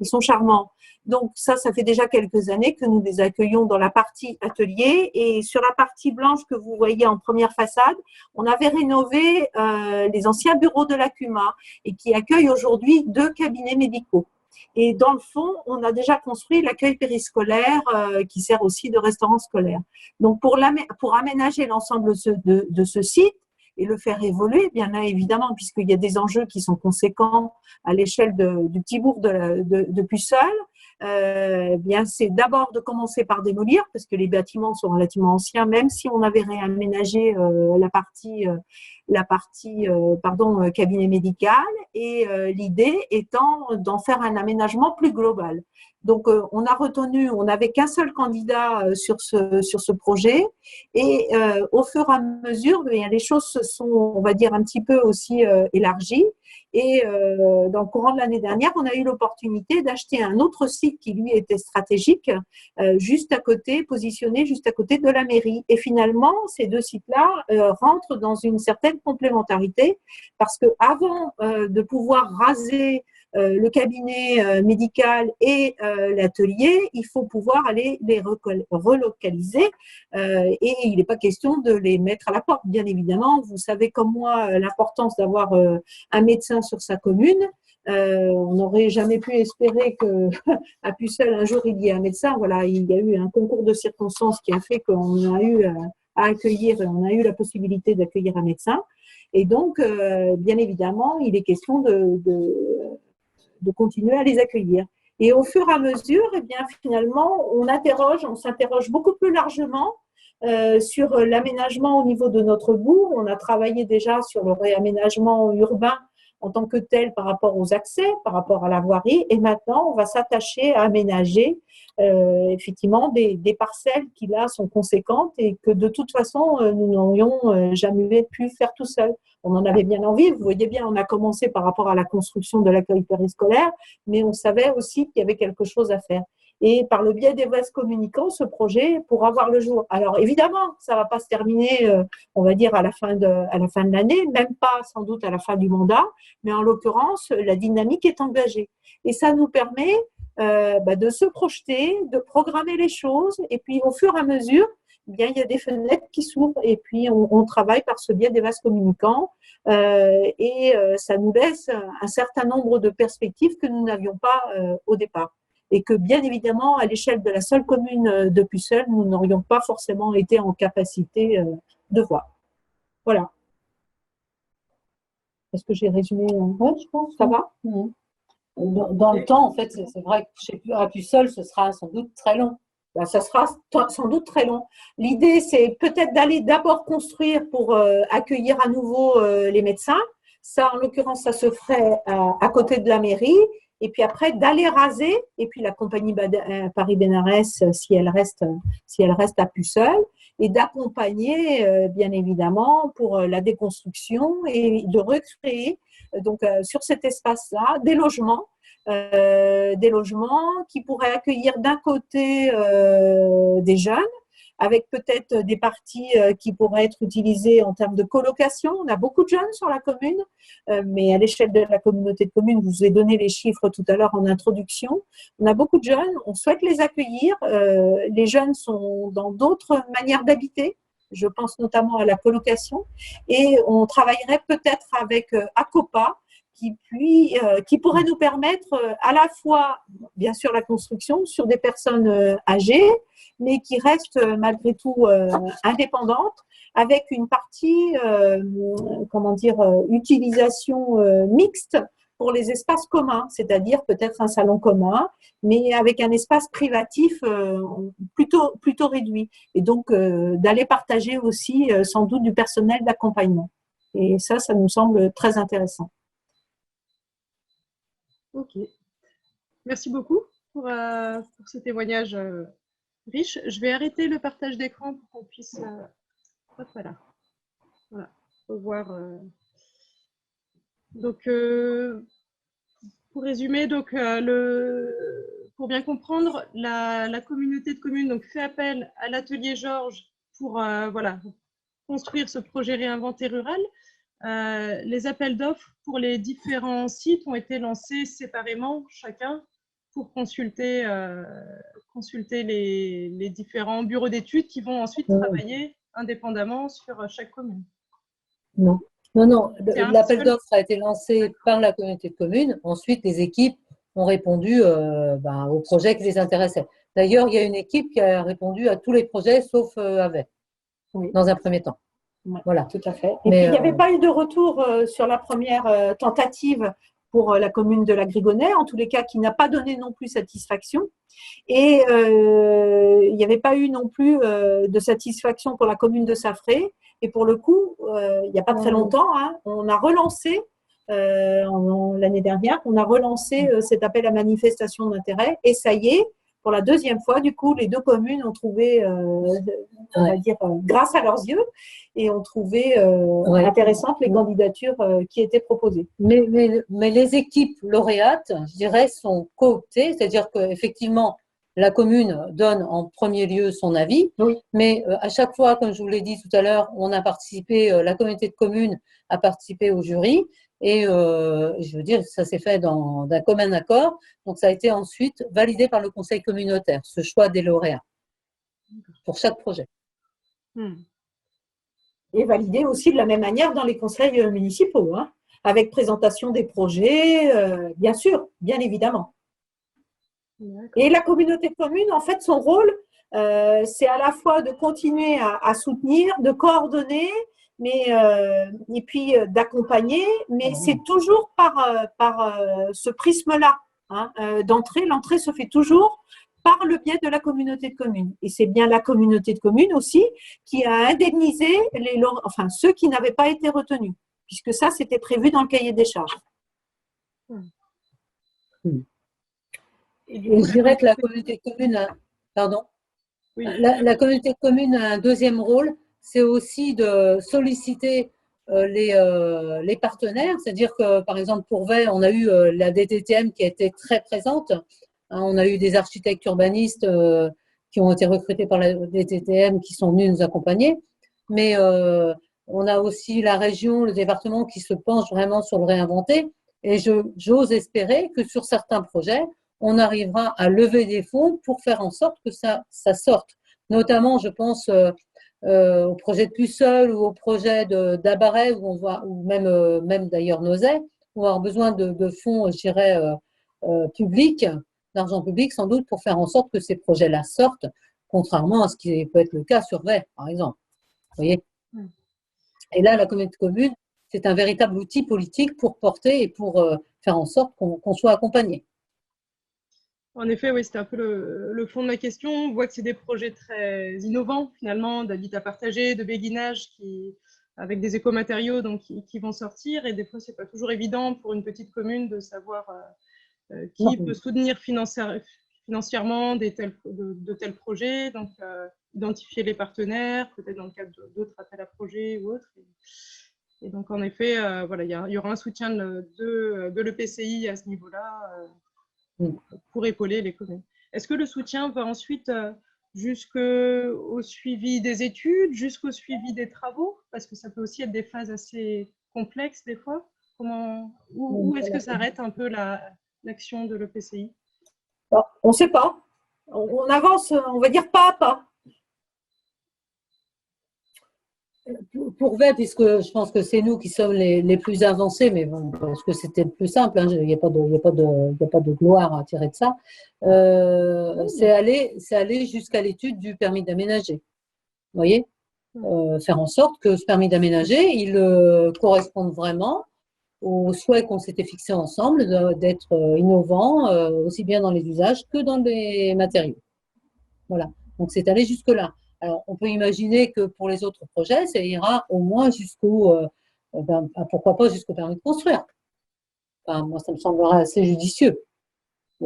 A: Ils sont charmants. Donc ça fait déjà quelques années que nous les accueillons dans la partie atelier, et sur la partie blanche que vous voyez en première façade, on avait rénové les anciens bureaux de la CUMA et qui accueillent aujourd'hui 2 cabinets médicaux. Et dans le fond, on a déjà construit l'accueil périscolaire qui sert aussi de restaurant scolaire. Donc pour aménager l'ensemble de ce site et le faire évoluer, bien évidemment, puisqu'il y a des enjeux qui sont conséquents à l'échelle du petit bourg de Puceul, bien c'est d'abord de commencer par démolir, parce que les bâtiments sont relativement anciens, même si on avait réaménagé la partie cabinet médical, et l'idée étant d'en faire un aménagement plus global. Donc on n'avait qu'un seul candidat sur ce projet, et au fur et à mesure, les choses se sont, on va dire, un petit peu aussi élargies. Et dans le courant de l'année dernière, on a eu l'opportunité d'acheter un autre site qui, lui, était stratégique, juste à côté, positionné juste à côté de la mairie. Et finalement, ces 2 sites-là rentrent dans une certaine complémentarité, parce qu'avant de pouvoir raser le cabinet médical et l'atelier, il faut pouvoir aller les relocaliser et il n'est pas question de les mettre à la porte, bien évidemment. Vous savez comme moi l'importance d'avoir un médecin sur sa commune. On n'aurait jamais pu espérer qu'à Puceul, un jour, il y ait un médecin. Voilà, il y a eu un concours de circonstances qui a fait qu'on a eu à accueillir, on a eu la possibilité d'accueillir un médecin. Et donc, bien évidemment, il est question de continuer à les accueillir. Et au fur et à mesure, eh bien, finalement, on s'interroge beaucoup plus largement Sur l'aménagement au niveau de notre bourg, on a travaillé déjà sur le réaménagement urbain en tant que tel par rapport aux accès, par rapport à la voirie. Et maintenant, on va s'attacher à aménager effectivement des parcelles qui là sont conséquentes et que de toute façon, nous n'aurions jamais pu faire tout seul. On en avait bien envie. Vous voyez bien, on a commencé par rapport à la construction de l'accueil périscolaire, mais on savait aussi qu'il y avait quelque chose à faire. Et par le biais des vases communicants, ce projet pourra voir le jour. Alors évidemment, ça ne va pas se terminer, on va dire, à la fin de l'année, même pas sans doute à la fin du mandat, mais en l'occurrence, la dynamique est engagée. Et ça nous permet de se projeter, de programmer les choses, et puis au fur et à mesure, eh bien, il y a des fenêtres qui s'ouvrent, et puis on travaille par ce biais des vases communicants, ça nous laisse un certain nombre de perspectives que nous n'avions pas au départ. Et que bien évidemment, à l'échelle de la seule commune de Puceul, nous n'aurions pas forcément été en capacité de voir. Voilà. Est-ce que j'ai résumé?
B: Oui, je pense.
A: Ça va?
B: Dans le temps, en fait, c'est vrai qu'à Puceul, ce sera sans doute très long.
A: Ben, ça sera sans doute très long. L'idée, c'est peut-être d'aller d'abord construire pour accueillir à nouveau les médecins. Ça, en l'occurrence, ça se ferait à côté de la mairie. Et puis après, d'aller raser, et puis la compagnie Paris-Bénarès, si elle reste à Puceul, et d'accompagner, bien évidemment, pour la déconstruction et de recréer, donc sur cet espace-là, des logements qui pourraient accueillir d'un côté des jeunes, avec peut-être des parties qui pourraient être utilisées en termes de colocation. On a beaucoup de jeunes sur la commune, mais à l'échelle de la communauté de communes, je vous ai donné les chiffres tout à l'heure en introduction. On a beaucoup de jeunes, on souhaite les accueillir. Les jeunes sont dans d'autres manières d'habiter. Je pense notamment à la colocation. Et on travaillerait peut-être avec ACOPA, qui pourrait nous permettre à la fois, bien sûr, la construction sur des personnes âgées, mais qui restent malgré tout indépendantes, avec une partie, utilisation mixte pour les espaces communs, c'est-à-dire peut-être un salon commun, mais avec un espace privatif plutôt réduit. Et donc, d'aller partager aussi sans doute du personnel d'accompagnement. Et ça nous semble très intéressant.
C: Ok. Merci beaucoup pour ce témoignage riche. Je vais arrêter le partage d'écran pour qu'on puisse voilà, revoir. Donc, pour résumer, donc, pour bien comprendre, la communauté de communes donc, fait appel à l'atelier Georges pour construire ce projet réinventé rural. Les appels d'offres pour les différents sites ont été lancés séparément, chacun, pour consulter les différents bureaux d'études qui vont ensuite travailler indépendamment sur chaque commune.
B: Non. L'appel d'offres a été lancé par la communauté de communes. Ensuite, les équipes ont répondu aux projets qui les intéressaient. D'ailleurs, il y a une équipe qui a répondu à tous les projets sauf AVET, dans un premier temps.
A: Voilà, tout à fait. Et puis, il n'y avait pas eu de retour sur la première tentative pour la commune de la Grigonnet, en tous les cas, qui n'a pas donné non plus satisfaction. Et il n'y avait pas eu non plus de satisfaction pour la commune de Saffré. Et pour le coup, il n'y a pas très longtemps, on a relancé, l'année dernière, on a relancé cet appel à manifestation d'intérêt. Et ça y est, pour la deuxième fois, du coup, les deux communes ont trouvé, on va dire, grâce à leurs yeux, et ont trouvé intéressantes les candidatures qui étaient proposées.
B: Mais les équipes lauréates, je dirais, sont cooptées, c'est-à-dire qu'effectivement, la commune donne en premier lieu son avis, mais à chaque fois, comme je vous l'ai dit tout à l'heure, on a participé, la communauté de communes a participé au jury, et je veux dire, ça s'est fait d'un commun accord, donc ça a été ensuite validé par le conseil communautaire, ce choix des lauréats, pour chaque projet.
A: Et validé aussi de la même manière dans les conseils municipaux, avec présentation des projets, bien sûr, bien évidemment. Et la communauté de communes, en fait, son rôle, c'est à la fois de continuer à soutenir, de coordonner, et puis d'accompagner, mais c'est toujours par ce prisme-là d'entrée. L'entrée se fait toujours par le biais de la communauté de communes. Et c'est bien la communauté de communes aussi qui a indemnisé ceux qui n'avaient pas été retenus, puisque ça, c'était prévu dans le cahier des charges.
B: Et je dirais que la communauté de communes, pardon, oui. La communauté de communes a un deuxième rôle, c'est aussi de solliciter les partenaires, c'est-à-dire que par exemple pour Vey, on a eu la DTTM qui a été très présente, hein, on a eu des architectes urbanistes qui ont été recrutés par la DTTM qui sont venus nous accompagner, mais on a aussi la région, le département qui se penche vraiment sur le réinventer, et j'ose espérer que sur certains projets, on arrivera à lever des fonds pour faire en sorte que ça sorte. Notamment, je pense au projet de Puceul ou au projet d'Abaret, ou même d'ailleurs Nozay, où on va avoir besoin de fonds, je dirais, publics, d'argent public sans doute, pour faire en sorte que ces projets-là sortent, contrairement à ce qui peut être le cas sur Vey, par exemple. Vous voyez ? Et là, la communauté de communes, c'est un véritable outil politique pour porter et pour faire en sorte qu'on soit accompagné.
C: En effet, oui, c'était un peu le fond de ma question. On voit que c'est des projets très innovants, finalement, d'habitat partagé, de béguinage, avec des écomatériaux donc, qui vont sortir. Et des fois, ce n'est pas toujours évident pour une petite commune de savoir qui peut soutenir financièrement de tels projets. Donc, identifier les partenaires, peut-être dans le cadre d'autres appels à projets ou autres. Et donc, en effet, voilà, il y aura un soutien de l'EPCI à ce niveau-là. Pour épauler les communes. Est-ce que le soutien va ensuite jusqu'au suivi des études, jusqu'au suivi des travaux? Parce que ça peut aussi être des phases assez complexes des fois. Où est-ce que s'arrête un peu l'action de l'EPCI?
A: On ne sait pas. On avance, on va dire pas à pas.
B: Pour Vey, puisque je pense que c'est nous qui sommes les plus avancés, mais bon, parce que c'était le plus simple, hein, il n'y a pas de gloire à tirer de ça, c'est aller jusqu'à l'étude du permis d'aménager. Vous voyez, faire en sorte que ce permis d'aménager, il corresponde vraiment au souhait qu'on s'était fixé ensemble d'être innovant, aussi bien dans les usages que dans les matériaux. Voilà, donc c'est aller jusque-là. Alors, on peut imaginer que pour les autres projets, ça ira au moins pourquoi pas jusqu'au permis de construire. Enfin, moi, ça me semblera assez judicieux,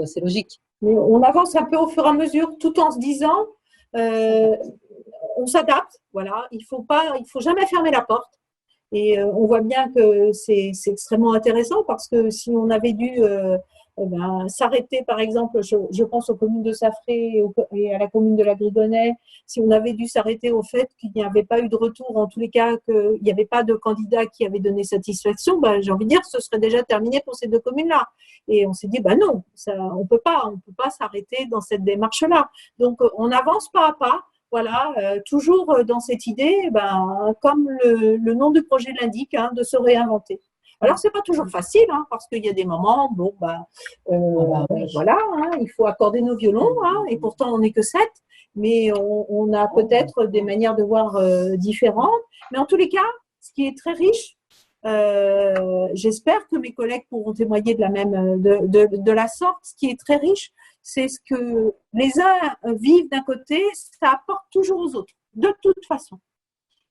B: assez logique.
A: Mais on avance un peu au fur et à mesure, tout en se disant, on s'adapte, voilà. Il faut jamais fermer la porte. Et on voit bien que c'est extrêmement intéressant parce que si on avait dû s'arrêter, par exemple, je pense aux communes de Saffré et à la commune de la Grigonnais, si on avait dû s'arrêter au fait qu'il n'y avait pas eu de retour, en tous les cas, qu'il n'y avait pas de candidat qui avait donné satisfaction, j'ai envie de dire, ce serait déjà terminé pour ces deux communes-là. Et on s'est dit, non, on peut pas s'arrêter dans cette démarche-là. Donc, on avance pas à pas. Voilà, toujours dans cette idée, comme le nom du projet l'indique, hein, de se réinventer. Alors, c'est pas toujours facile, hein, parce qu'il y a des moments, voilà, hein, il faut accorder nos violons, hein, et pourtant on n'est que 7, mais on a peut-être des manières de voir différentes. Mais en tous les cas, ce qui est très riche, j'espère que mes collègues pourront témoigner de la sorte, ce qui est très riche, c'est ce que les uns vivent d'un côté, ça apporte toujours aux autres, de toute façon.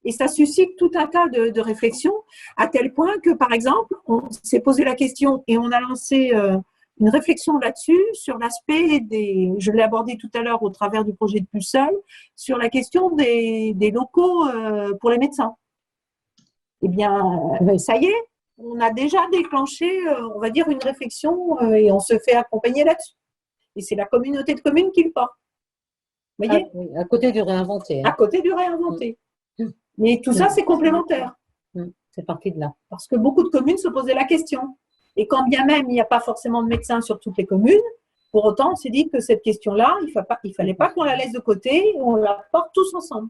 A: Et ça suscite tout un tas de réflexions, à tel point que, par exemple, on s'est posé la question et on a lancé une réflexion là-dessus, sur l'aspect je l'ai abordé tout à l'heure au travers du projet de Puceul, sur la question des locaux pour les médecins. Eh bien, ça y est, on a déjà déclenché, on va dire, une réflexion et on se fait accompagner là-dessus. Et c'est la communauté de communes qui le porte. Vous voyez ?
B: À côté du réinventé. Hein.
A: À côté du réinventé. Mais tout ça, c'est complémentaire.
B: C'est parti de là.
A: Parce que beaucoup de communes se posaient la question. Et quand bien même il n'y a pas forcément de médecins sur toutes les communes, pour autant, on s'est dit que cette question-là, il ne fallait pas qu'on la laisse de côté, on la porte tous ensemble.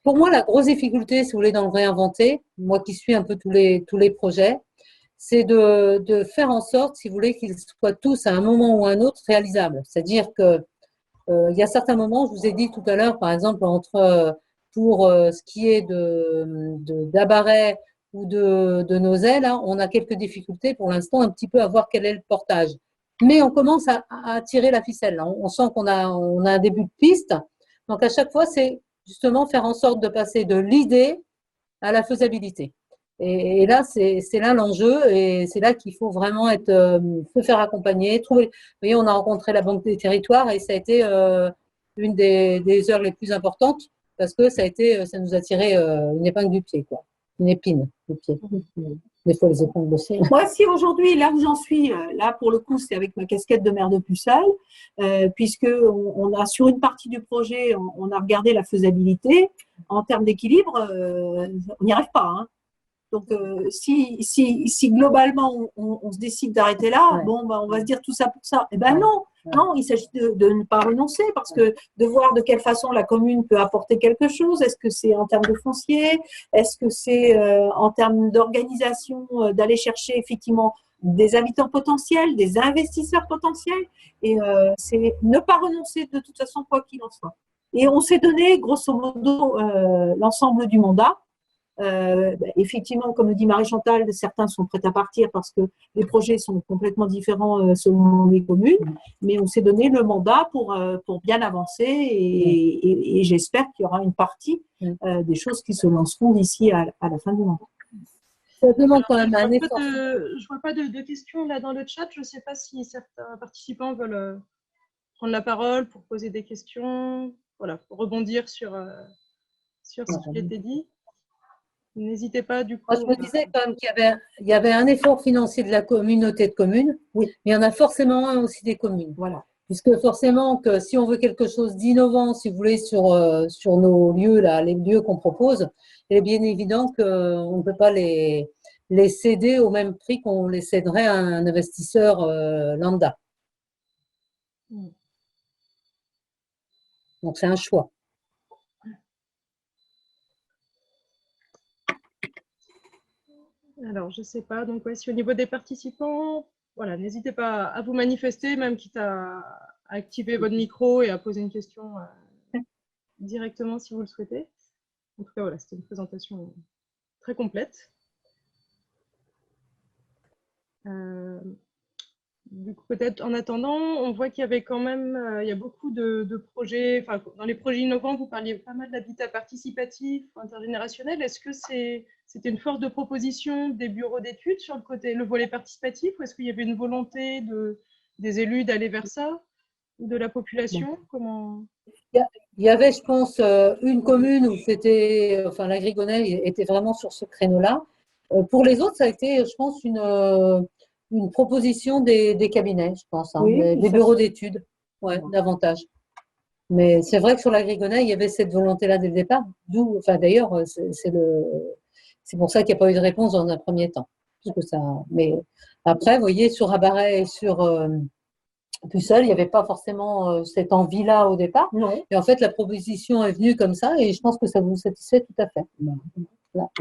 B: Pour moi, la grosse difficulté, si vous voulez, dans le réinventer, moi qui suis un peu tous les projets, c'est de faire en sorte, si vous voulez, qu'ils soient tous à un moment ou à un autre réalisables. C'est-à-dire que il y a certains moments, je vous ai dit tout à l'heure, par exemple, pour ce qui est d'Abaret ou de Nozay, là, on a quelques difficultés pour l'instant un petit peu à voir quel est le portage. mais on commence à tirer la ficelle. On sent qu'on a un début de piste. Donc, à chaque fois, c'est justement faire en sorte de passer de l'idée à la faisabilité. Et là, c'est là l'enjeu, et c'est là qu'il faut vraiment se faire accompagner, trouver. Vous voyez, on a rencontré la Banque des Territoires, et ça a été une des heures les plus importantes, parce que ça nous a tiré une épingle du pied, quoi. Une épine du pied. Des fois, les épingles aussi.
A: Moi, si aujourd'hui, là où j'en suis, là pour le coup, c'est avec ma casquette de maire de Pucelle, puisque on a sur une partie du projet, on a regardé la faisabilité. En termes d'équilibre, on n'y arrive pas, hein. Donc, si globalement on se décide d'arrêter là, bon, on va se dire tout ça pour ça. Eh ben non, il s'agit de ne pas renoncer, parce que de voir de quelle façon la commune peut apporter quelque chose. Est-ce que c'est en termes de foncier? Est-ce que c'est en termes d'organisation, d'aller chercher effectivement des habitants potentiels, des investisseurs potentiels? Et c'est ne pas renoncer de toute façon, quoi qu'il en soit. Et on s'est donné, grosso modo, l'ensemble du mandat. Effectivement, comme le dit Marie-Chantal, certains sont prêts à partir parce que les projets sont complètement différents selon les communes, mais on s'est donné le mandat pour bien avancer, et j'espère qu'il y aura une partie des choses qui se lanceront d'ici à la fin du mandat.
B: Ça demande quand même un effort.
C: Je vois pas de questions là dans le chat. Je ne sais pas si certains participants veulent prendre la parole pour poser des questions, voilà, pour rebondir sur ce qui a été dit. N'hésitez pas du coup.
B: Moi, je me disais quand même qu'il y avait un effort financier de la communauté de communes, oui, mais il y en a forcément un aussi des communes. Voilà. Puisque forcément que si on veut quelque chose d'innovant, si vous voulez, sur nos lieux, là, les lieux qu'on propose, il est bien évident qu'on ne peut pas les céder au même prix qu'on les céderait à un investisseur lambda. Donc c'est un choix.
C: Alors, je ne sais pas. Donc, si au niveau des participants, voilà, n'hésitez pas à vous manifester, même quitte à activer votre micro et à poser une question directement si vous le souhaitez. En tout cas, voilà, c'était une présentation très complète. Du coup, peut-être en attendant, on voit qu'il y avait quand même, il y a beaucoup de projets, enfin, dans les projets innovants, vous parliez pas mal d'habitat participatif, intergénérationnel. Est-ce que c'était une force de proposition des bureaux d'études sur le volet participatif, ou est-ce qu'il y avait une volonté des élus d'aller vers ça, ou de la population? Comment...
B: Il y avait, je pense, une commune où c'était, enfin, la Grigonelle était vraiment sur ce créneau-là. Pour les autres, ça a été, je pense, une proposition des cabinets, je pense, hein, oui, des bureaux d'études, ouais, davantage. Mais c'est vrai que sur la Grigonelle, il y avait cette volonté-là dès le départ. D'où, enfin, d'ailleurs, c'est pour ça qu'il n'y a pas eu de réponse dans un premier temps. Mais après, vous voyez, sur Habaret et sur Pucelle, il n'y avait pas forcément cette envie-là au départ. Non. Et en fait, la proposition est venue comme ça, et je pense que ça vous satisfait tout à fait.
A: Là.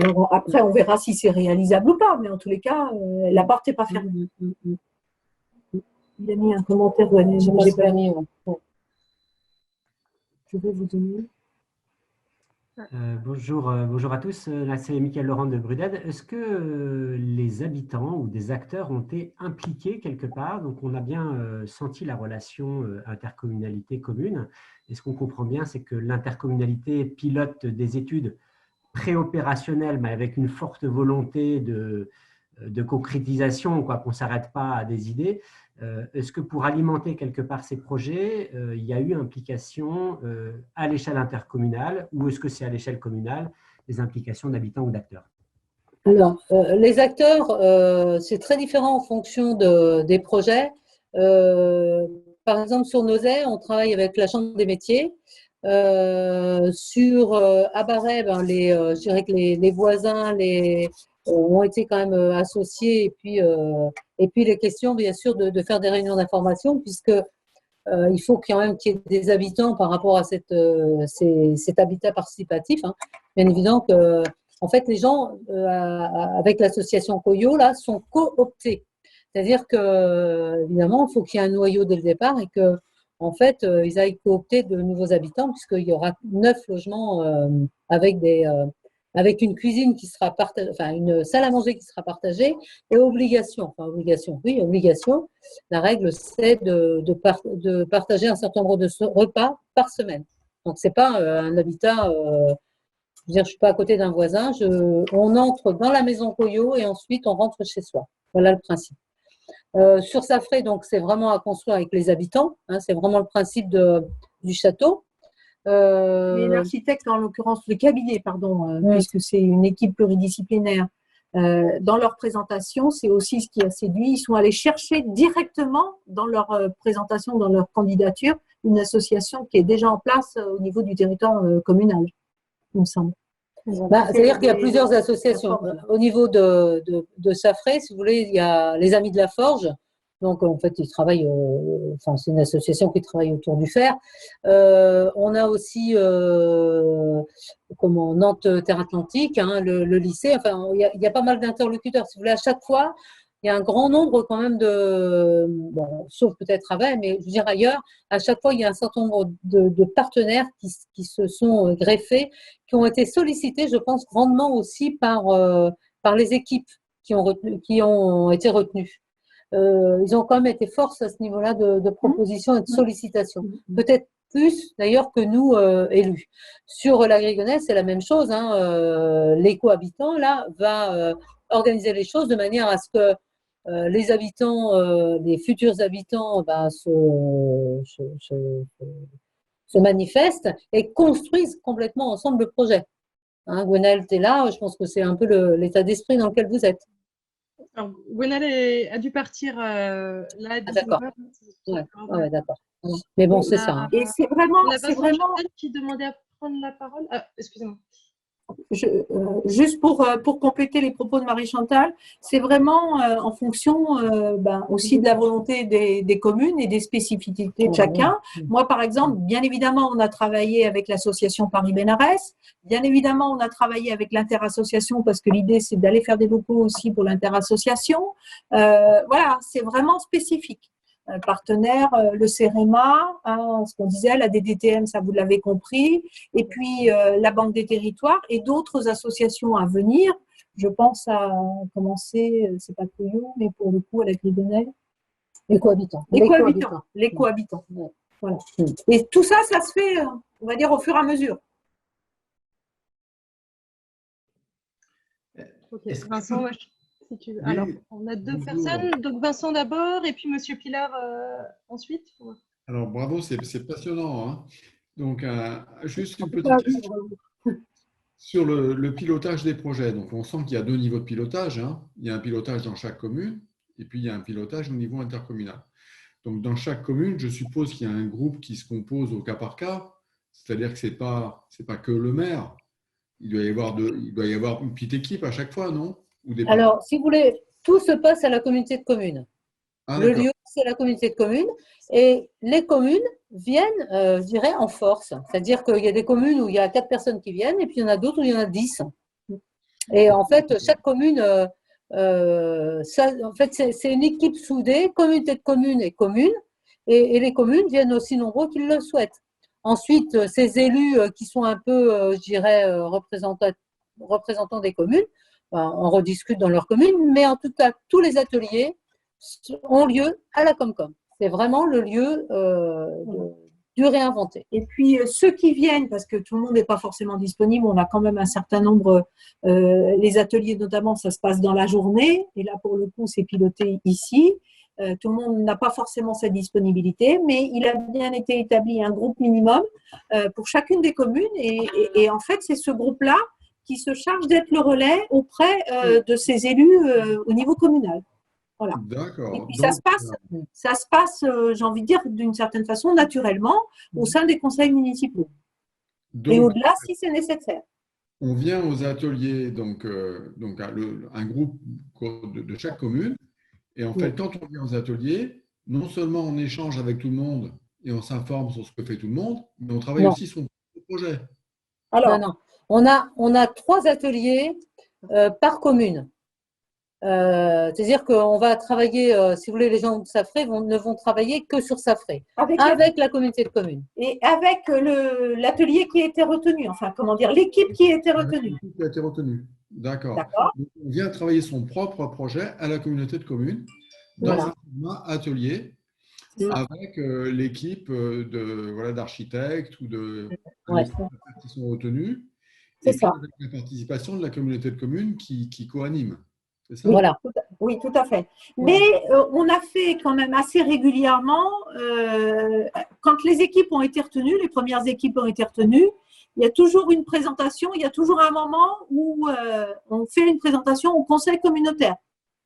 A: Alors, après, on verra si c'est réalisable ou pas, mais en tous les cas, la porte n'est pas fermée. Il a mis un commentaire.
B: J'ai pas mis. Ouais.
A: Je vais vous donner.
D: Bonjour à tous, là c'est Mickaël Laurent de Bruded. Est-ce que les habitants ou des acteurs ont été impliqués quelque part? Donc on a bien senti la relation intercommunalité-commune. Et ce qu'on comprend bien, c'est que l'intercommunalité pilote des études préopérationnelles, mais avec une forte volonté de concrétisation, quoi, qu'on ne s'arrête pas à des idées. Est-ce que pour alimenter quelque part ces projets, il y a eu implication à l'échelle intercommunale, ou est-ce que c'est à l'échelle communale des implications d'habitants ou d'acteurs?
B: Alors, les acteurs, c'est très différent en fonction des projets. Par exemple, sur Nozay, on travaille avec la Chambre des métiers. Sur Habaret, je dirais que les voisins ont été quand même associés, et puis les questions, bien sûr, de faire des réunions d'information, puisque il faut quand même qu'il y ait des habitants par rapport à cet habitat participatif. Hein. Bien évidemment que, en fait, les gens avec l'association COYO là sont cooptés, c'est-à-dire que évidemment, il faut qu'il y ait un noyau dès le départ, et que en fait, ils aillent coopter de nouveaux habitants, puisqu'il y aura 9 logements avec des avec une cuisine qui sera partagée, enfin une salle à manger qui sera partagée, et obligation. La règle, c'est de partager un certain nombre de repas par semaine. Donc, c'est pas un habitat, je veux dire, je suis pas à côté d'un voisin, on entre dans la maison Coyot et ensuite on rentre chez soi. Voilà le principe. Sur Safré, donc, c'est vraiment à construire avec les habitants, hein, c'est vraiment le principe du château.
A: Mais l'architecte, en l'occurrence, le cabinet, pardon, puisque c'est une équipe pluridisciplinaire, dans leur présentation, c'est aussi ce qui a séduit. Ils sont allés chercher directement dans leur présentation, dans leur candidature, une association qui est déjà en place au niveau du territoire communal, il me semble.
B: C'est-à-dire qu'il y a plusieurs associations. Au niveau de Safré, si vous voulez, il y a les Amis de la Forge. Donc, en fait, ils travaillent, c'est une association qui travaille autour du fer. On a aussi Nantes Terre Atlantique, hein, le lycée. Enfin, il y a pas mal d'interlocuteurs. Si vous voulez, à chaque fois, il y a un grand nombre quand même sauf peut-être Ravenne, mais je veux dire ailleurs, à chaque fois, il y a un certain nombre de partenaires qui se sont greffés, qui ont été sollicités, je pense, grandement aussi par les équipes qui ont été retenues. Ils ont quand même été force à ce niveau-là de propositions et de sollicitations. Peut-être plus d'ailleurs que nous élus. Sur la Grigonesse, c'est la même chose. Hein, l'éco-habitant là va organiser les choses de manière à ce que les habitants, les futurs habitants, se manifestent et construisent complètement ensemble le projet. Hein, Gwenaëlle, tu es là, je pense que c'est un peu l'état d'esprit dans lequel vous êtes.
C: Alors, Gwenaëlle a dû partir là à 19h.
B: D'accord. Ouais, d'accord. Mais bon, c'est ça. Hein.
A: Et c'est vraiment.
C: Qui demandait à prendre la parole. Ah, excusez-moi.
A: Juste pour compléter les propos de Marie-Chantal, c'est vraiment en fonction aussi de la volonté des communes et des spécificités de chacun. Moi, par exemple, bien évidemment, on a travaillé avec l'association Paris-Bénarès. Bien évidemment, on a travaillé avec l'interassociation parce que l'idée, c'est d'aller faire des locaux aussi pour l'interassociation. Voilà, c'est vraiment spécifique. Partenaire, le CEREMA, hein, ce qu'on disait, la DDTM, ça vous l'avez compris, et puis la Banque des Territoires et d'autres associations à venir. Je pense à commencer, c'est pas Coyot, mais pour le coup à la Grigonelle.
B: Les cohabitants.
A: Les cohabitants. Ouais. Voilà. Et tout ça, ça se fait, on va dire, au fur et à mesure.
C: Ok, Vincent, si tu veux. Alors, on a deux personnes, donc Vincent d'abord et puis Monsieur Pilar ensuite.
E: Alors, bravo, c'est passionnant. Hein. Donc, juste une petite question sur le pilotage des projets. Donc, on sent qu'il y a deux niveaux de pilotage. Hein. Il y a un pilotage dans chaque commune et puis il y a un pilotage au niveau intercommunal. Donc, dans chaque commune, je suppose qu'il y a un groupe qui se compose au cas par cas, c'est-à-dire que ce n'est pas que le maire. Il doit y avoir une petite équipe à chaque fois, non?
B: Alors, si vous voulez, tout se passe à la communauté de communes. Le lieu, c'est la communauté de communes. Et les communes viennent, je dirais, en force. C'est-à-dire qu'il y a des communes où il y a 4 personnes qui viennent et puis il y en a d'autres où il y en a 10. Et en fait, chaque commune, c'est une équipe soudée, communauté de communes et communes. Et les communes viennent aussi nombreux qu'ils le souhaitent. Ensuite, ces élus qui sont un peu, je dirais, représentants des communes, on rediscute dans leur commune, mais en tout cas, tous les ateliers ont lieu à la Comcom. C'est vraiment le lieu du réinventer.
A: Et puis, ceux qui viennent, parce que tout le monde n'est pas forcément disponible, on a quand même un certain nombre, les ateliers notamment, ça se passe dans la journée, et là, pour le coup, c'est piloté ici. Tout le monde n'a pas forcément cette disponibilité, mais il a bien été établi un groupe minimum pour chacune des communes, et en fait, c'est ce groupe-là qui se charge d'être le relais auprès de ces élus au niveau communal. Voilà.
E: D'accord.
A: Et puis ça se passe, j'ai envie de dire, d'une certaine façon, naturellement, au sein des conseils municipaux. Et au-delà, si c'est nécessaire.
E: On vient aux ateliers, donc un groupe de chaque commune, et en fait, quand on vient aux ateliers, non seulement on échange avec tout le monde et on s'informe sur ce que fait tout le monde, mais on travaille aussi sur le projet.
B: Alors, non. On a 3 ateliers par commune. C'est-à-dire qu'on va travailler, si vous voulez, les gens de Safré ne vont travailler que sur Safré,
A: Avec
B: la communauté de communes.
A: et avec l'atelier qui a été retenu, enfin, comment dire, l'équipe qui a été retenue.
E: L'équipe qui a été retenue. D'accord.
A: D'accord.
E: Donc, on vient travailler son propre projet à la communauté de communes dans
A: Voilà.
E: un format atelier avec l'équipe d'architectes ou de
B: Ouais.
E: qui sont retenus.
A: C'est
E: Et puis
A: ça.
E: avec la participation de la communauté de communes qui co-anime. C'est ça?
A: Oui,
B: Voilà.
A: oui, tout à fait. Mais on a fait quand même assez régulièrement, quand les équipes ont été retenues, les premières équipes ont été retenues, il y a toujours une présentation, il y a toujours un moment où on fait une présentation au conseil communautaire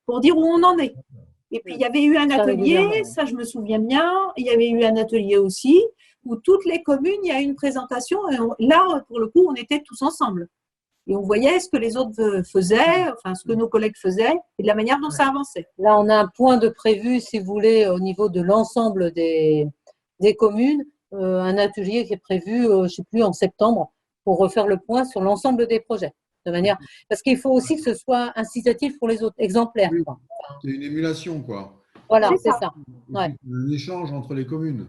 A: pour dire où on en est. Et puis, il y avait eu un
B: Ça, régulièrement,
A: atelier,
B: ouais.
A: ça je me souviens bien, il y avait eu un atelier aussi, où toutes les communes, il y a eu une présentation, et là, pour le coup, on était tous ensemble. Et on voyait ce que les autres faisaient, enfin ce que nos collègues faisaient, et de la manière dont ça avançait.
B: Là, on a un point de prévu, si vous voulez, au niveau de l'ensemble des communes, un atelier qui est prévu, je ne sais plus, en septembre, pour refaire le point sur l'ensemble des projets. De manière, parce qu'il faut aussi que ce soit incitatif pour les autres, exemplaires.
E: Oui.
B: Quoi.
E: C'est une émulation, quoi.
B: Voilà,
A: C'est
B: c'est
A: ça.
B: ça. Ouais.
E: Un échange entre les communes.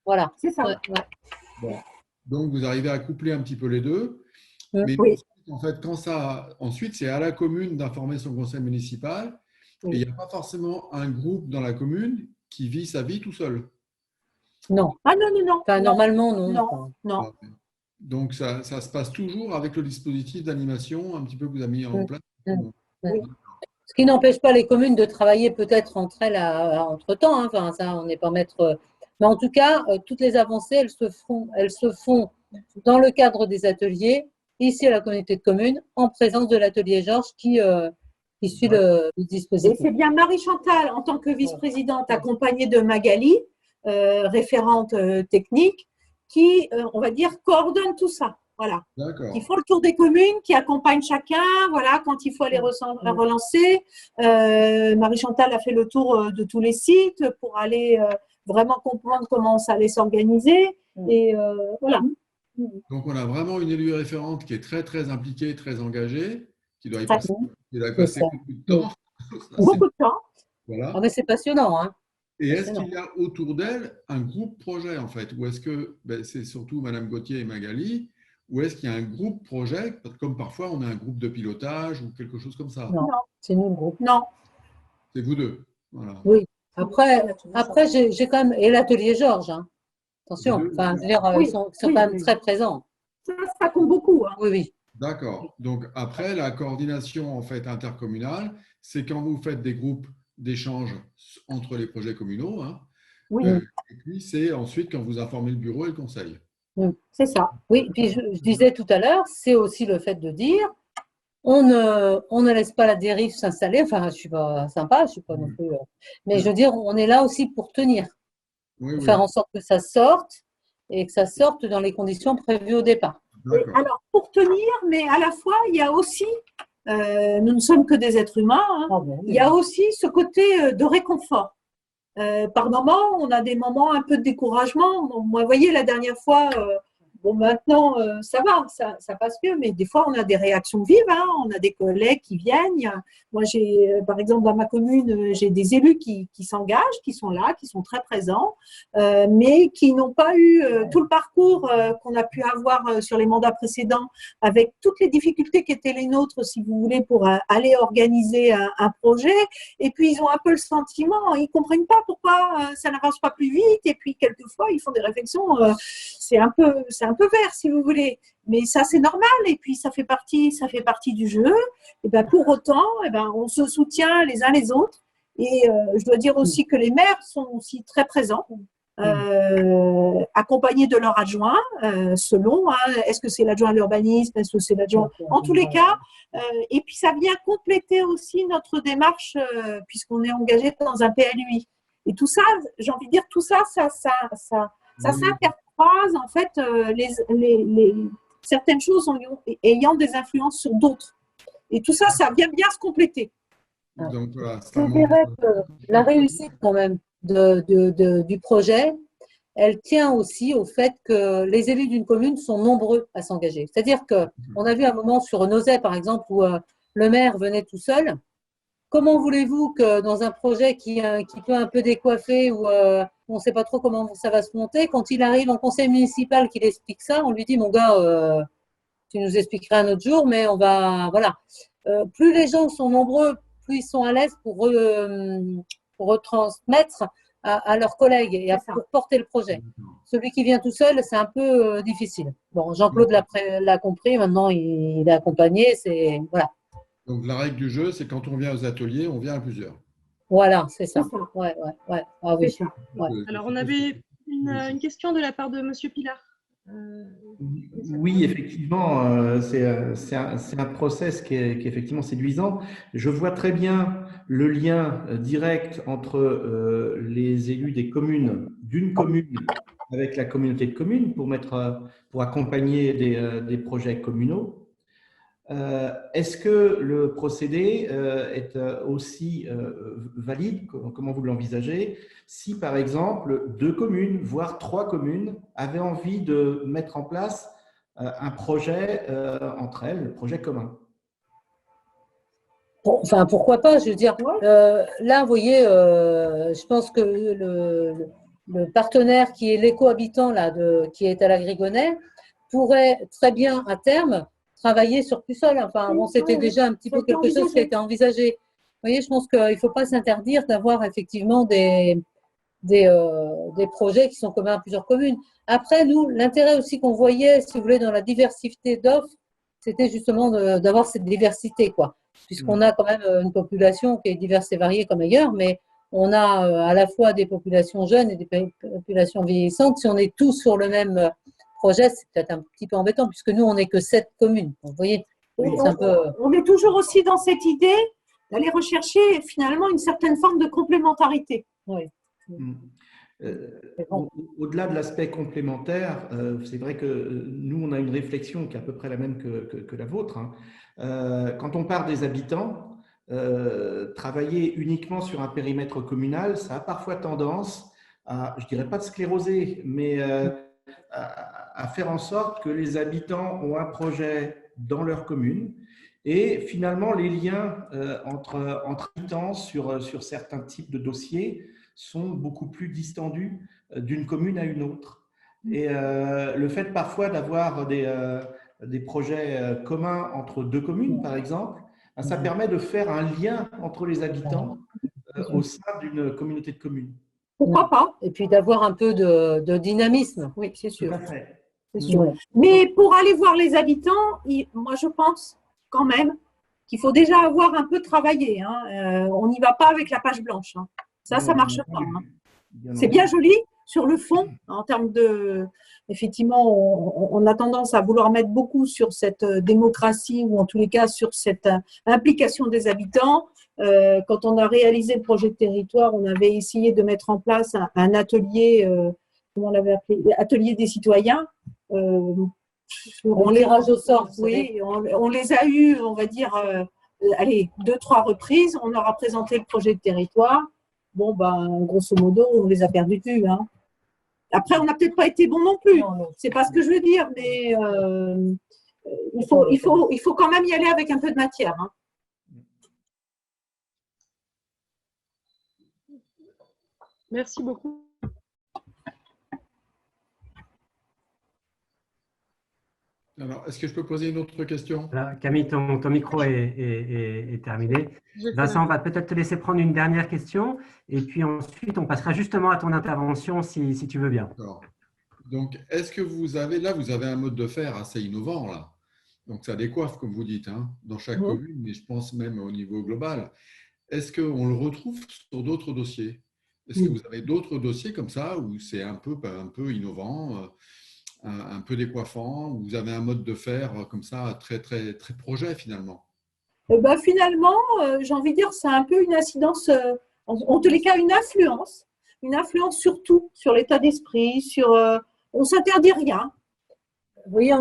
B: Voilà.
A: C'est ça.
B: Ouais, ouais.
E: Bon. Donc, vous arrivez à coupler un petit peu les deux. Mais
A: Oui.
E: ensuite, en fait, ensuite, c'est à la commune d'informer son conseil municipal.
A: Oui.
E: Et il n'y a pas forcément un groupe dans la commune qui vit sa vie tout seul.
B: Non.
A: Ah non, non, non.
B: Enfin,
A: non,
B: normalement, non.
A: non,
B: Enfin,
A: non.
E: Donc, ça se passe toujours avec le dispositif d'animation un petit peu que vous avez mis en place.
A: Oui.
B: Ce qui n'empêche pas les communes de travailler peut-être entre elles entre-temps. Hein. Enfin, ça, on n'est pas maître. Mais en tout cas, toutes les avancées, elles se font dans le cadre des ateliers, ici à la communauté de communes, en présence de l'atelier Georges qui suit le
A: Et
B: dispositif.
A: c'est bien Marie-Chantal, en tant que vice-présidente, accompagnée de Magali, référente technique, qui, on va dire, coordonne tout ça. Voilà.
E: D'accord.
A: Qui font le tour des communes, qui accompagnent chacun, voilà, quand il faut aller relancer. Marie-Chantal a fait le tour de tous les sites pour aller vraiment comprendre comment ça allait s'organiser. Et voilà.
E: Donc, on a vraiment une élue référente qui est très, très impliquée, très engagée, qui doit y
A: Très
E: passer, beaucoup de temps.
A: Beaucoup de temps.
E: Voilà.
B: Ah, mais c'est passionnant. Hein.
E: Et est-ce qu'il y a autour d'elle un groupe projet, en fait? Ou est-ce que c'est surtout Madame Gauthier et Magali? Ou est-ce qu'il y a un groupe projet, comme parfois on a un groupe de pilotage ou quelque chose comme ça?
B: Non, c'est nous le groupe.
A: Non.
E: C'est vous deux. Voilà.
B: Oui. Après j'ai quand même. Et l'atelier Georges. Hein. Attention. Enfin, je veux dire,
A: Oui,
B: ils sont
A: oui,
B: quand même
A: oui.
B: très présents.
A: Ça compte beaucoup. Hein.
B: Oui, oui.
E: D'accord. Donc après, la coordination en fait intercommunale, c'est quand vous faites des groupes d'échange entre les projets communaux. Hein.
A: Oui.
E: Et puis c'est ensuite quand vous informez le bureau et le conseil.
A: C'est ça.
B: Oui, puis je disais tout à l'heure, c'est aussi le fait de dire, on ne laisse pas la dérive s'installer. Enfin, je ne suis pas sympa, je ne suis pas non plus. Mais je veux dire, on est là aussi pour tenir, pour faire en sorte que ça sorte et que ça sorte dans les conditions prévues au départ.
A: Alors, pour tenir, mais à la fois, il y a aussi, nous ne sommes que des êtres humains, hein, il y a aussi ce côté de réconfort. Par moments, on a des moments un peu de découragement. Moi, vous voyez, la dernière fois, bon, maintenant, ça va, ça passe mieux, mais des fois, on a des réactions vives, hein, on a des collègues qui viennent. Moi, par exemple, dans ma commune, j'ai des élus qui s'engagent, qui sont là, qui sont très présents, mais qui n'ont pas eu tout le parcours qu'on a pu avoir sur les mandats précédents, avec toutes les difficultés qui étaient les nôtres, si vous voulez, pour aller organiser un projet. Et puis, ils ont un peu le sentiment, ils ne comprennent pas pourquoi ça n'avance pas plus vite. Et puis, quelquefois, ils font des réflexions, c'est un peu vert, si vous voulez. Mais ça, c'est normal. Et puis, ça fait partie du jeu. Et ben, pour autant, on se soutient les uns les autres. Et je dois dire aussi que les maires sont aussi très présents, accompagnés de leur adjoint, selon, hein, est-ce que c'est l'adjoint à l'urbanisme, est-ce que c'est l'adjoint… En tous les cas, et puis ça vient compléter aussi notre démarche, puisqu'on est engagé dans un PLUI. Et tout ça, j'ai envie de dire, tout ça, ça s'intercroise, en fait, certaines choses ayant des influences sur d'autres. Et tout ça, ça vient bien se compléter.
E: Donc, voilà,
B: je dirais que la réussite quand même du projet, elle tient aussi au fait que les élus d'une commune sont nombreux à s'engager. C'est-à-dire qu'on a vu un moment sur Nozay, par exemple, où le maire venait tout seul comment voulez-vous que dans un projet qui peut un peu décoiffer ou on ne sait pas trop comment ça va se monter, quand il arrive en conseil municipal qu'il explique ça, on lui dit, mon gars, tu nous expliqueras un autre jour, mais on va, voilà. Plus les gens sont nombreux, plus ils sont à l'aise pour retransmettre à leurs collègues et pour porter le projet. Celui qui vient tout seul, c'est un peu difficile. Bon, Jean-Claude l'a compris, maintenant il est accompagné, c'est voilà.
E: Donc la règle du jeu, c'est quand on vient aux ateliers, on vient à plusieurs.
B: Voilà, c'est ça. Ouais. Ah oui.
C: Ouais. Alors on avait une question de la part de Monsieur Pilar.
F: Oui, effectivement, c'est un process qui est effectivement séduisant. Je vois très bien le lien direct entre les élus des communes, d'une commune avec la communauté de communes pour accompagner des projets communaux. Est-ce que le procédé est aussi valide, comment vous l'envisagez, si par exemple 2 communes, voire 3 communes avaient envie de mettre en place un projet entre elles, le projet commun?
B: Enfin, pourquoi pas, je veux dire, là, vous voyez, je pense que le partenaire qui est l'éco-habitant, là, qui est à la Grigonnet, pourrait très bien, à terme, travailler sur Puceul. Enfin, bon, c'était déjà un petit peu quelque chose qui a été envisagé. Vous voyez, je pense qu'il ne faut pas s'interdire d'avoir effectivement des projets qui sont communs à plusieurs communes. Après, nous, l'intérêt aussi qu'on voyait, si vous voulez, dans la diversité d'offres, c'était justement d'avoir cette diversité, quoi. Puisqu'on a quand même une population qui est diverse et variée comme ailleurs, mais on a à la fois des populations jeunes et des populations vieillissantes. Si on est tous sur le même projet, c'est peut-être un petit peu embêtant, puisque nous, on n'est que 7 communes. Vous voyez,
A: on est toujours aussi dans cette idée d'aller rechercher finalement une certaine forme de complémentarité.
B: Oui.
F: Au-delà de l'aspect complémentaire, c'est vrai que nous, on a une réflexion qui est à peu près la même que la vôtre. Quand on part des habitants, travailler uniquement sur un périmètre communal, ça a parfois tendance à, je dirais pas de scléroser, mais à faire en sorte que les habitants ont un projet dans leur commune et finalement les liens entre habitants sur certains types de dossiers sont beaucoup plus distendus d'une commune à une autre. Et le fait parfois d'avoir des projets communs entre 2 communes, par exemple, ça permet de faire un lien entre les habitants au sein d'une communauté de communes.
A: Pourquoi pas?
B: Et puis d'avoir un peu de dynamisme.
A: Oui, c'est sûr.
F: Tout à fait.
A: C'est sûr. Mais pour aller voir les habitants, moi je pense quand même qu'il faut déjà avoir un peu travaillé. On n'y va pas avec la page blanche. Ça ne marche pas. C'est bien joli sur le fond, en termes de… Effectivement, on a tendance à vouloir mettre beaucoup sur cette démocratie ou en tous les cas sur cette implication des habitants. Quand on a réalisé le projet de territoire, on avait essayé de mettre en place un atelier, comment on l'avait appelé, atelier des citoyens.
B: On tirage au sort.
A: Oui, on les a eus, on va dire, 2-3 reprises. On leur a présenté le projet de territoire. Bon, grosso modo, on les a perdus de vue. Après, on n'a peut-être pas été bon non plus. C'est pas ce que je veux dire, mais il faut quand même y aller avec un peu de matière.
C: Merci beaucoup.
E: Alors, est-ce que je peux poser une autre question?
D: Voilà, Camille, ton micro est terminé. Vincent, on va peut-être te laisser prendre une dernière question et puis ensuite, on passera justement à ton intervention si tu veux bien.
E: D'accord. Donc, est-ce que vous avez un mode de faire assez innovant, là. Donc, ça décoiffe, comme vous dites, dans chaque commune, mais je pense même au niveau global. Est-ce qu'on le retrouve sur d'autres dossiers? Est-ce que vous avez d'autres dossiers comme ça où c'est un peu innovant, un peu décoiffant, où vous avez un mode de faire comme ça très, très, très projet finalement?
A: Finalement, j'ai envie de dire, c'est un peu une incidence, en tous les cas une influence surtout sur l'état d'esprit, on ne s'interdit rien.
B: Vous voyez,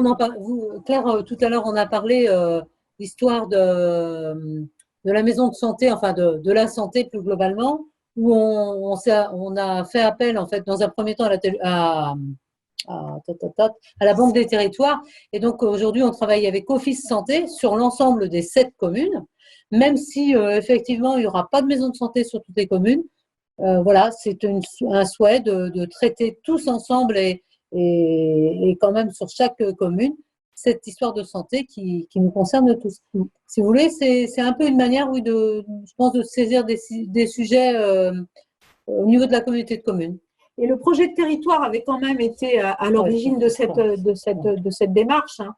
B: Claire, tout à l'heure, on a parlé l'histoire de la maison de santé, enfin de la santé plus globalement, où on a fait appel, en fait, dans un premier temps à la Banque des Territoires. Et donc, aujourd'hui, on travaille avec Office Santé sur l'ensemble des 7 communes même si effectivement il n'y aura pas de maison de santé sur toutes les communes. Voilà, c'est un souhait de traiter tous ensemble et quand même sur chaque commune cette histoire de santé qui nous concerne tous. Si vous voulez, c'est un peu une manière, oui, je pense, de saisir des sujets au niveau de la communauté de communes.
A: Et le projet de territoire avait quand même été à l'origine de cette démarche, hein,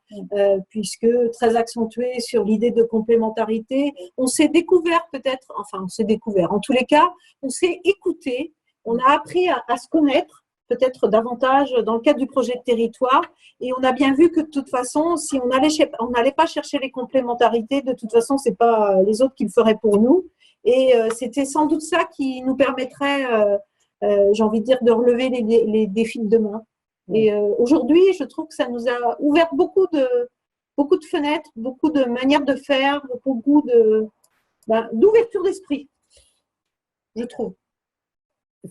A: puisque très accentué sur l'idée de complémentarité. On s'est découvert peut-être, enfin on s'est découvert, en tous les cas, on s'est écouté, on a appris à se connaître peut-être davantage dans le cadre du projet de territoire, et on a bien vu que de toute façon, si on n'allait pas chercher les complémentarités, de toute façon, c'est pas les autres qui le feraient pour nous, et c'était sans doute ça qui nous permettrait j'ai envie de dire, de relever les défis de demain. Et aujourd'hui, je trouve que ça nous a ouvert beaucoup de fenêtres, beaucoup de manières de faire, beaucoup d'ouverture d'esprit, je trouve.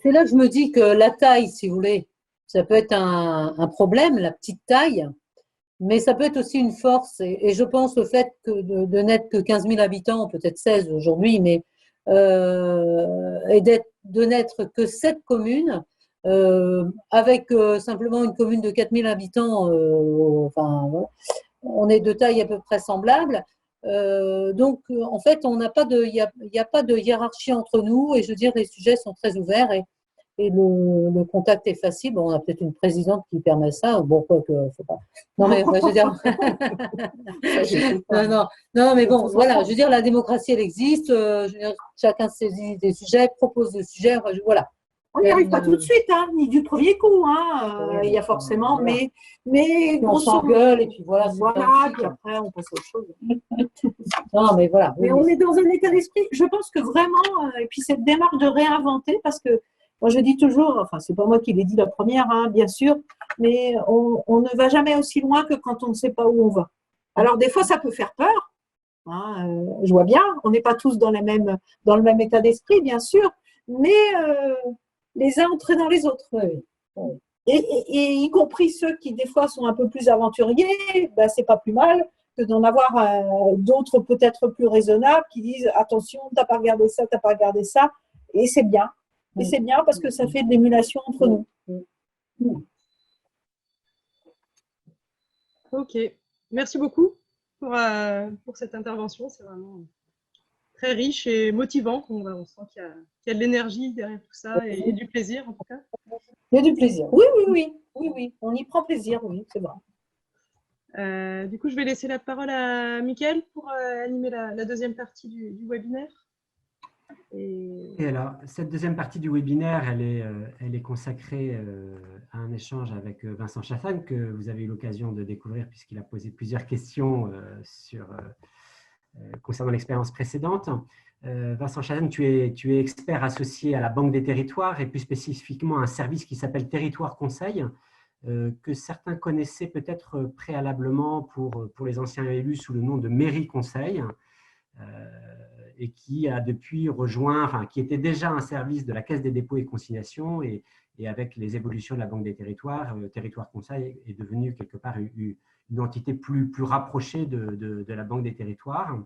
B: C'est là que je me dis que la taille, si vous voulez, ça peut être un problème, la petite taille, mais ça peut être aussi une force. Et je pense le fait de n'être que 15 000 habitants, peut-être 16 aujourd'hui, mais et de n'être que 7 communes, avec simplement une commune de 4 000 habitants, enfin, on est de taille à peu près semblable. Donc, en fait, il n'y a pas de hiérarchie entre nous, et je veux dire, les sujets sont très ouverts et le contact est facile. Bon, on a peut-être une présidente qui permet ça. Bon, quoi que, faut pas. Non, mais je veux dire. non, mais bon, voilà. Je veux dire, la démocratie, elle existe. Je veux dire, chacun saisit des sujets, propose des sujets. Voilà.
A: On n'y arrive pas tout de suite, hein, ni du premier coup. Hein. Il y a forcément,
B: voilà.
A: mais
B: on s'engueule et puis voilà.
A: Puis après, on passe à autre chose.
B: Non, mais voilà.
A: Mais on est dans un état d'esprit. Je pense que vraiment, et puis cette démarche de réinventer, parce que moi je dis toujours, enfin c'est pas moi qui l'ai dit la première, hein, bien sûr, mais on ne va jamais aussi loin que quand on ne sait pas où on va. Alors des fois ça peut faire peur. Hein, je vois bien, on n'est pas tous dans le même état d'esprit, bien sûr, mais les uns entraînant les autres.
B: Oui.
A: Et y compris ceux qui, des fois, sont un peu plus aventuriers, ben, c'est pas plus mal que d'en avoir d'autres peut-être plus raisonnables qui disent « Attention, t'as pas regardé ça, t'as pas regardé ça ». Et c'est bien. Et c'est bien parce que ça fait de l'émulation entre nous.
C: Ok. Merci beaucoup pour cette intervention. C'est vraiment très riche et motivant. On sent qu'il y a de l'énergie derrière tout ça et du plaisir en tout cas.
A: Il y a du plaisir. Oui. On y prend plaisir, oui, c'est vrai.
C: Du coup, je vais laisser la parole à Mickaël pour animer la deuxième partie du webinaire.
D: Et alors, cette deuxième partie du webinaire, elle est consacrée à un échange avec Vincent Chaffan, que vous avez eu l'occasion de découvrir puisqu'il a posé plusieurs questions concernant l'expérience précédente. Vincent Chaffan, tu es expert associé à la Banque des Territoires et plus spécifiquement à un service qui s'appelle Territoire Conseil, que certains connaissaient peut-être préalablement pour les anciens élus sous le nom de Mairie Conseil. Et qui a depuis rejoint, enfin, qui était déjà un service de la Caisse des dépôts et consignations, et avec les évolutions de la Banque des Territoires, Territoire Conseil est devenu quelque part une entité plus rapprochée de la Banque des Territoires.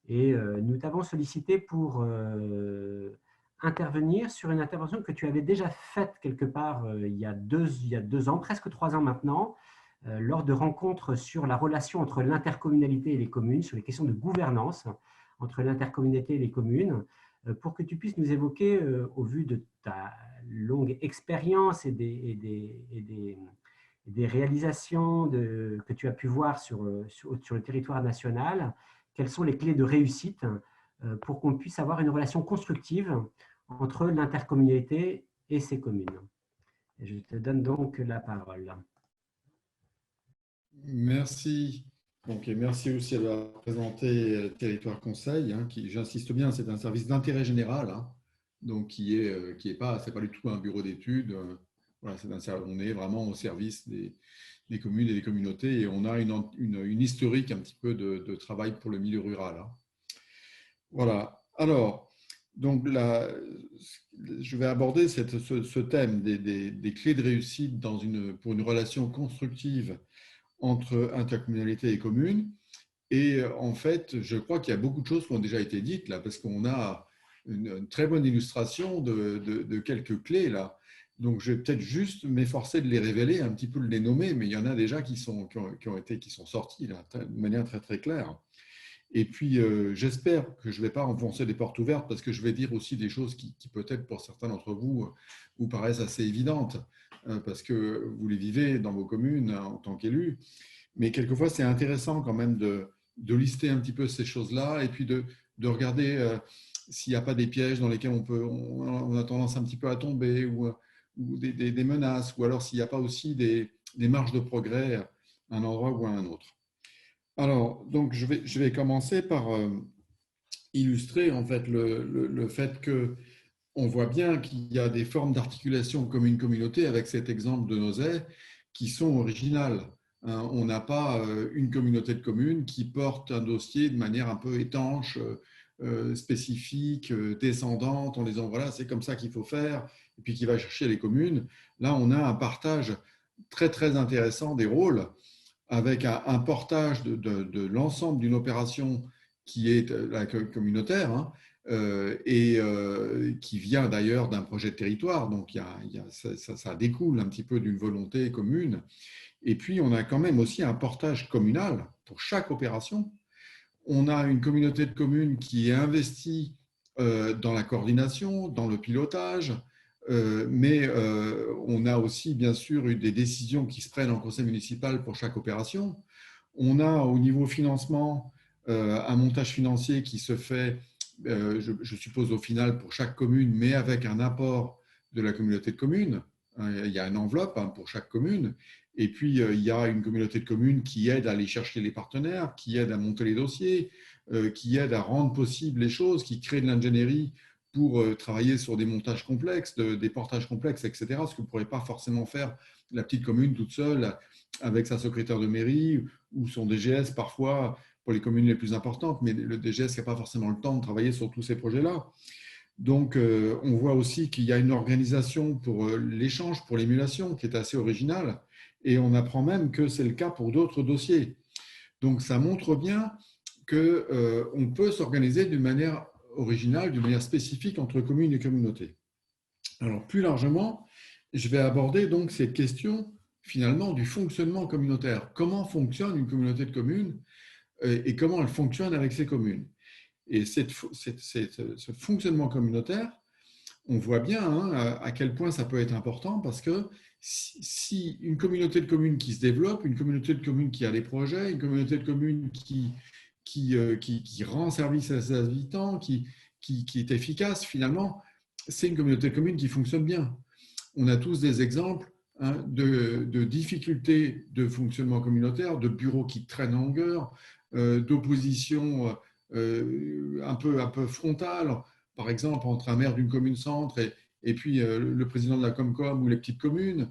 D: Et nous t'avons sollicité pour intervenir sur une intervention que tu avais déjà faite quelque part il y a 2 ans, presque 3 ans maintenant, lors de rencontres sur la relation entre l'intercommunalité et les communes, sur les questions de gouvernance entre l'intercommunalité et les communes, pour que tu puisses nous évoquer, au vu de ta longue expérience et des réalisations que tu as pu voir sur le territoire national, quelles sont les clés de réussite pour qu'on puisse avoir une relation constructive entre l'intercommunalité et ses communes. Et je te donne donc la parole.
E: Merci. Donc, et merci aussi d'avoir présenté Territoire Conseil, hein, qui, j'insiste bien, c'est un service d'intérêt général, hein, donc qui est pas, c'est pas du tout un bureau d'études. Voilà, on est vraiment au service des communes et des communautés, et on a une historique un petit peu de travail pour le milieu rural. Hein. Voilà. Alors, donc là, je vais aborder ce thème des clés de réussite pour une relation constructive entre intercommunalité et communes. Et en fait, je crois qu'il y a beaucoup de choses qui ont déjà été dites là, parce qu'on a une très bonne illustration de quelques clés là. Donc, je vais peut-être juste m'efforcer de les révéler, un petit peu de les nommer, mais il y en a déjà qui sont sortis là, de manière très très claire. Et puis, j'espère que je ne vais pas enfoncer des portes ouvertes, parce que je vais dire aussi des choses qui peut-être pour certains d'entre vous vous paraissent assez évidentes, parce que vous les vivez dans vos communes en tant qu'élus. Mais quelquefois, c'est intéressant quand même de lister un petit peu ces choses-là, et puis de regarder s'il n'y a pas des pièges dans lesquels on a tendance un petit peu à tomber, ou des menaces, ou alors s'il n'y a pas aussi des marges de progrès à un endroit ou à un autre. Alors, donc, je vais commencer par illustrer en fait le fait que on voit bien qu'il y a des formes d'articulation commune-communauté avec cet exemple de Nozay qui sont originales. On n'a pas une communauté de communes qui porte un dossier de manière un peu étanche, spécifique, descendante, en disant voilà, c'est comme ça qu'il faut faire, et puis qui va chercher les communes. Là, on a un partage très, très intéressant des rôles, avec un portage de l'ensemble d'une opération qui est la communautaire, hein, et qui vient d'ailleurs d'un projet de territoire. Donc, ça découle un petit peu d'une volonté commune. Et puis, on a quand même aussi un portage communal pour chaque opération. On a une communauté de communes qui est investie dans la coordination, dans le pilotage, mais on a aussi bien sûr eu des décisions qui se prennent en conseil municipal pour chaque opération. On a au niveau financement un montage financier qui se fait, je suppose au final pour chaque commune, mais avec un apport de la communauté de communes. Il y a une enveloppe pour chaque commune. Et puis, il y a une communauté de communes qui aide à aller chercher les partenaires, qui aide à monter les dossiers, qui aide à rendre possible les choses, qui crée de l'ingénierie pour travailler sur des montages complexes, des portages complexes, etc. Ce que ne pourrait pas forcément faire la petite commune toute seule avec sa secrétaire de mairie ou son DGS parfois pour les communes les plus importantes, mais le DGS n'a pas forcément le temps de travailler sur tous ces projets-là. Donc, on voit aussi qu'il y a une organisation pour l'échange, pour l'émulation, qui est assez originale, et on apprend même que c'est le cas pour d'autres dossiers. Donc, ça montre bien qu'on peut s'organiser d'une manière originale, d'une manière spécifique entre communes et communautés. Alors, plus largement, je vais aborder donc cette question finalement du fonctionnement communautaire. Comment fonctionne une communauté de communes et comment elle fonctionne avec ses communes. Et ce fonctionnement communautaire, on voit bien à quel point ça peut être important, parce que si une communauté de communes qui se développe, une communauté de communes qui a des projets, une communauté de communes qui rend service à ses habitants, qui est efficace, finalement, c'est une communauté de communes qui fonctionne bien. On a tous des exemples de difficultés de fonctionnement communautaire, de bureaux qui traînent en longueur, d'opposition un peu frontale, par exemple, entre un maire d'une commune-centre et puis le président de la Comcom ou les petites communes,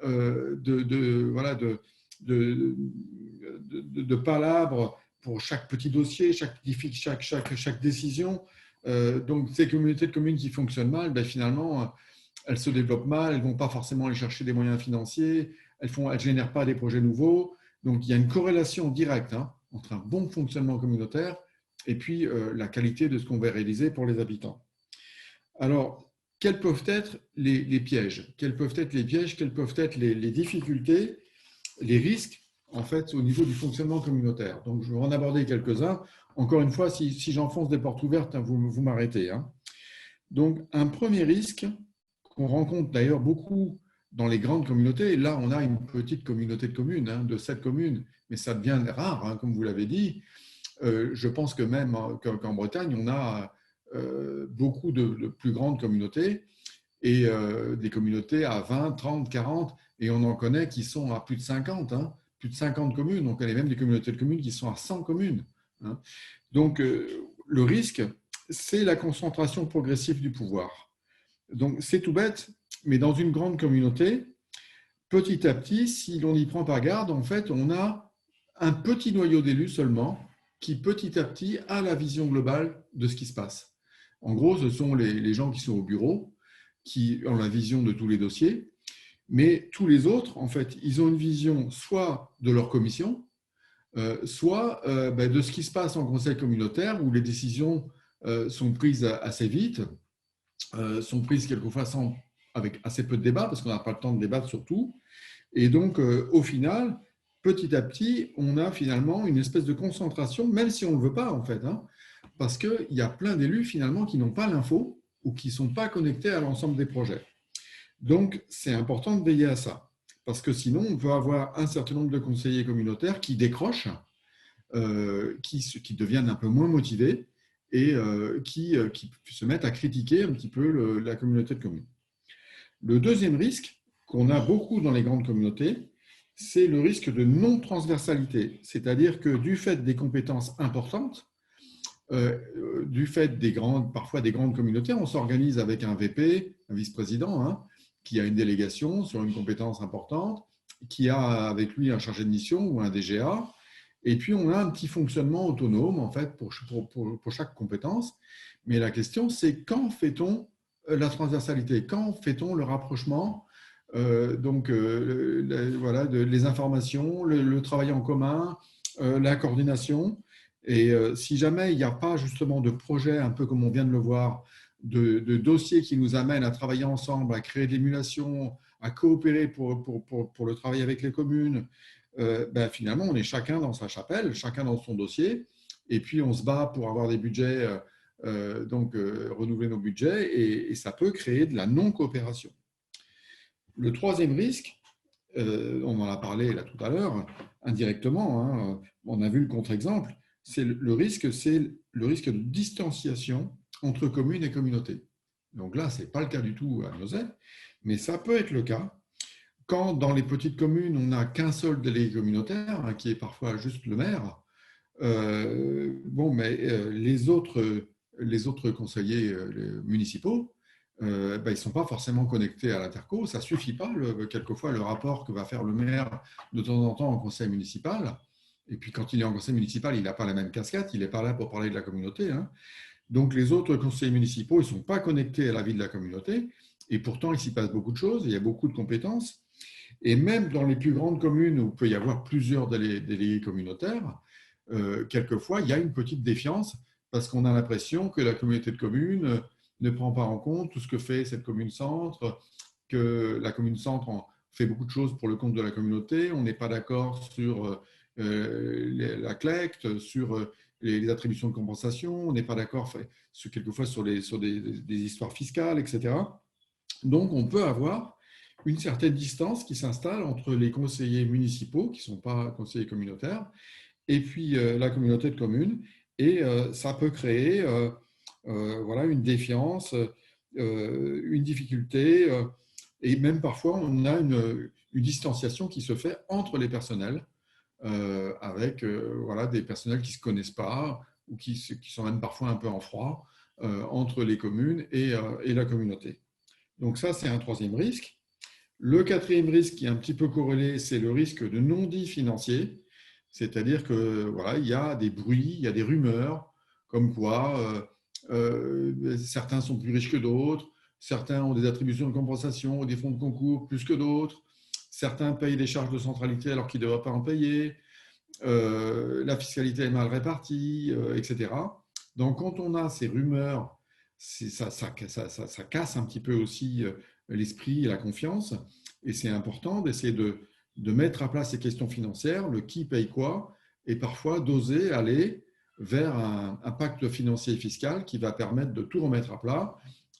E: de palabres pour chaque petit dossier, chaque décision. Donc, ces communautés de communes qui fonctionnent mal, ben, finalement, elles se développent mal, elles ne vont pas forcément aller chercher des moyens financiers, elles ne génèrent pas des projets nouveaux. Donc, il y a une corrélation directe entre un bon fonctionnement communautaire et puis la qualité de ce qu'on va réaliser pour les habitants. Alors, quels peuvent être les pièges? Quels peuvent être les pièges? Quelles peuvent être les difficultés, les risques, en fait, au niveau du fonctionnement communautaire? Donc, je vais en aborder quelques-uns. Encore une fois, si j'enfonce des portes ouvertes, vous m'arrêtez. Donc, un premier risque qu'on rencontre d'ailleurs beaucoup dans les grandes communautés, là, on a une petite communauté de communes, de 7 communes, mais ça devient rare, comme vous l'avez dit. Je pense que même qu'en Bretagne, on a beaucoup de plus grandes communautés, et des communautés à 20, 30, 40, et on en connaît qui sont à plus de 50, plus de 50 communes. On connaît même des communautés de communes qui sont à 100 communes. Donc, le risque, c'est la concentration progressive du pouvoir. Donc, c'est tout bête, mais dans une grande communauté, petit à petit, si l'on n'y prend pas garde, en fait, on a un petit noyau d'élus seulement qui, petit à petit, a la vision globale de ce qui se passe. En gros, ce sont les gens qui sont au bureau, qui ont la vision de tous les dossiers, mais tous les autres, en fait, ils ont une vision soit de leur commission, soit de ce qui se passe en conseil communautaire où les décisions sont prises assez vite, sont prises quelquefois avec assez peu de débat parce qu'on n'a pas le temps de débattre sur tout. Et donc, au final, petit à petit, on a finalement une espèce de concentration, même si on ne le veut pas en fait, hein, parce qu'il y a plein d'élus finalement qui n'ont pas l'info ou qui ne sont pas connectés à l'ensemble des projets. Donc, c'est important de veiller à ça, parce que sinon, on peut avoir un certain nombre de conseillers communautaires qui décrochent, qui deviennent un peu moins motivés et qui se mettent à critiquer un petit peu la communauté de communes. Le deuxième risque qu'on a beaucoup dans les grandes communautés, c'est le risque de non-transversalité, c'est-à-dire que du fait des compétences importantes, du fait parfois des grandes communautés, on s'organise avec un VP, un vice-président, hein, qui a une délégation sur une compétence importante, qui a avec lui un chargé de mission ou un DGA, et puis on a un petit fonctionnement autonome en fait pour chaque compétence. Mais la question, c'est quand fait-on la transversalité, quand fait-on le rapprochement, voilà, les informations, le travail en commun, la coordination. Et si jamais il n'y a pas justement de projet, un peu comme on vient de le voir, de dossiers qui nous amènent à travailler ensemble, à créer de l'émulation, à coopérer pour le travail avec les communes, finalement, on est chacun dans sa chapelle, chacun dans son dossier, et puis on se bat pour avoir des budgets, renouveler nos budgets, et ça peut créer de la non-coopération. Le troisième risque, on en a parlé là tout à l'heure, indirectement, hein, on a vu le contre-exemple, c'est le risque de distanciation entre communes et communautés. Donc là, ce n'est pas le cas du tout à Nozay, mais ça peut être le cas quand dans les petites communes, on n'a qu'un seul délégué communautaire, hein, qui est parfois juste le maire. Les autres conseillers municipaux, ils ne sont pas forcément connectés à l'interco. Ça ne suffit pas, quelquefois, le rapport que va faire le maire de temps en temps en conseil municipal. Et puis, quand il est en conseil municipal, il n'a pas la même casquette, il n'est pas là pour parler de la communauté, hein. Donc, les autres conseillers municipaux, ils ne sont pas connectés à la vie de la communauté. Et pourtant, il s'y passe beaucoup de choses, il y a beaucoup de compétences. Et même dans les plus grandes communes où il peut y avoir plusieurs délégués communautaires, quelquefois, il y a une petite défiance parce qu'on a l'impression que la communauté de communes ne prend pas en compte tout ce que fait cette commune-centre, que la commune-centre fait beaucoup de choses pour le compte de la communauté. On n'est pas d'accord sur la collecte, sur les attributions de compensation. On n'est pas d'accord quelquefois sur des histoires fiscales, etc. Donc, on peut avoir une certaine distance qui s'installe entre les conseillers municipaux, qui ne sont pas conseillers communautaires, et puis la communauté de communes. Et ça peut créer une défiance, une difficulté, et même parfois, on a une distanciation qui se fait entre les personnels, avec des personnels qui ne se connaissent pas ou qui sont même parfois un peu en froid entre les communes et la communauté. Donc ça, c'est un troisième risque. Le quatrième risque qui est un petit peu corrélé, c'est le risque de non-dit financier, c'est-à-dire que il y a des bruits, il y a des rumeurs, comme quoi certains sont plus riches que d'autres, certains ont des attributions de compensation ou des fonds de concours plus que d'autres, certains payent des charges de centralité alors qu'ils ne devraient pas en payer, la fiscalité est mal répartie, etc. Donc quand on a ces rumeurs, ça casse un petit peu aussi l'esprit et la confiance, et c'est important d'essayer de mettre à plat ces questions financières, le qui paye quoi, et parfois d'oser aller vers un pacte financier et fiscal qui va permettre de tout remettre à plat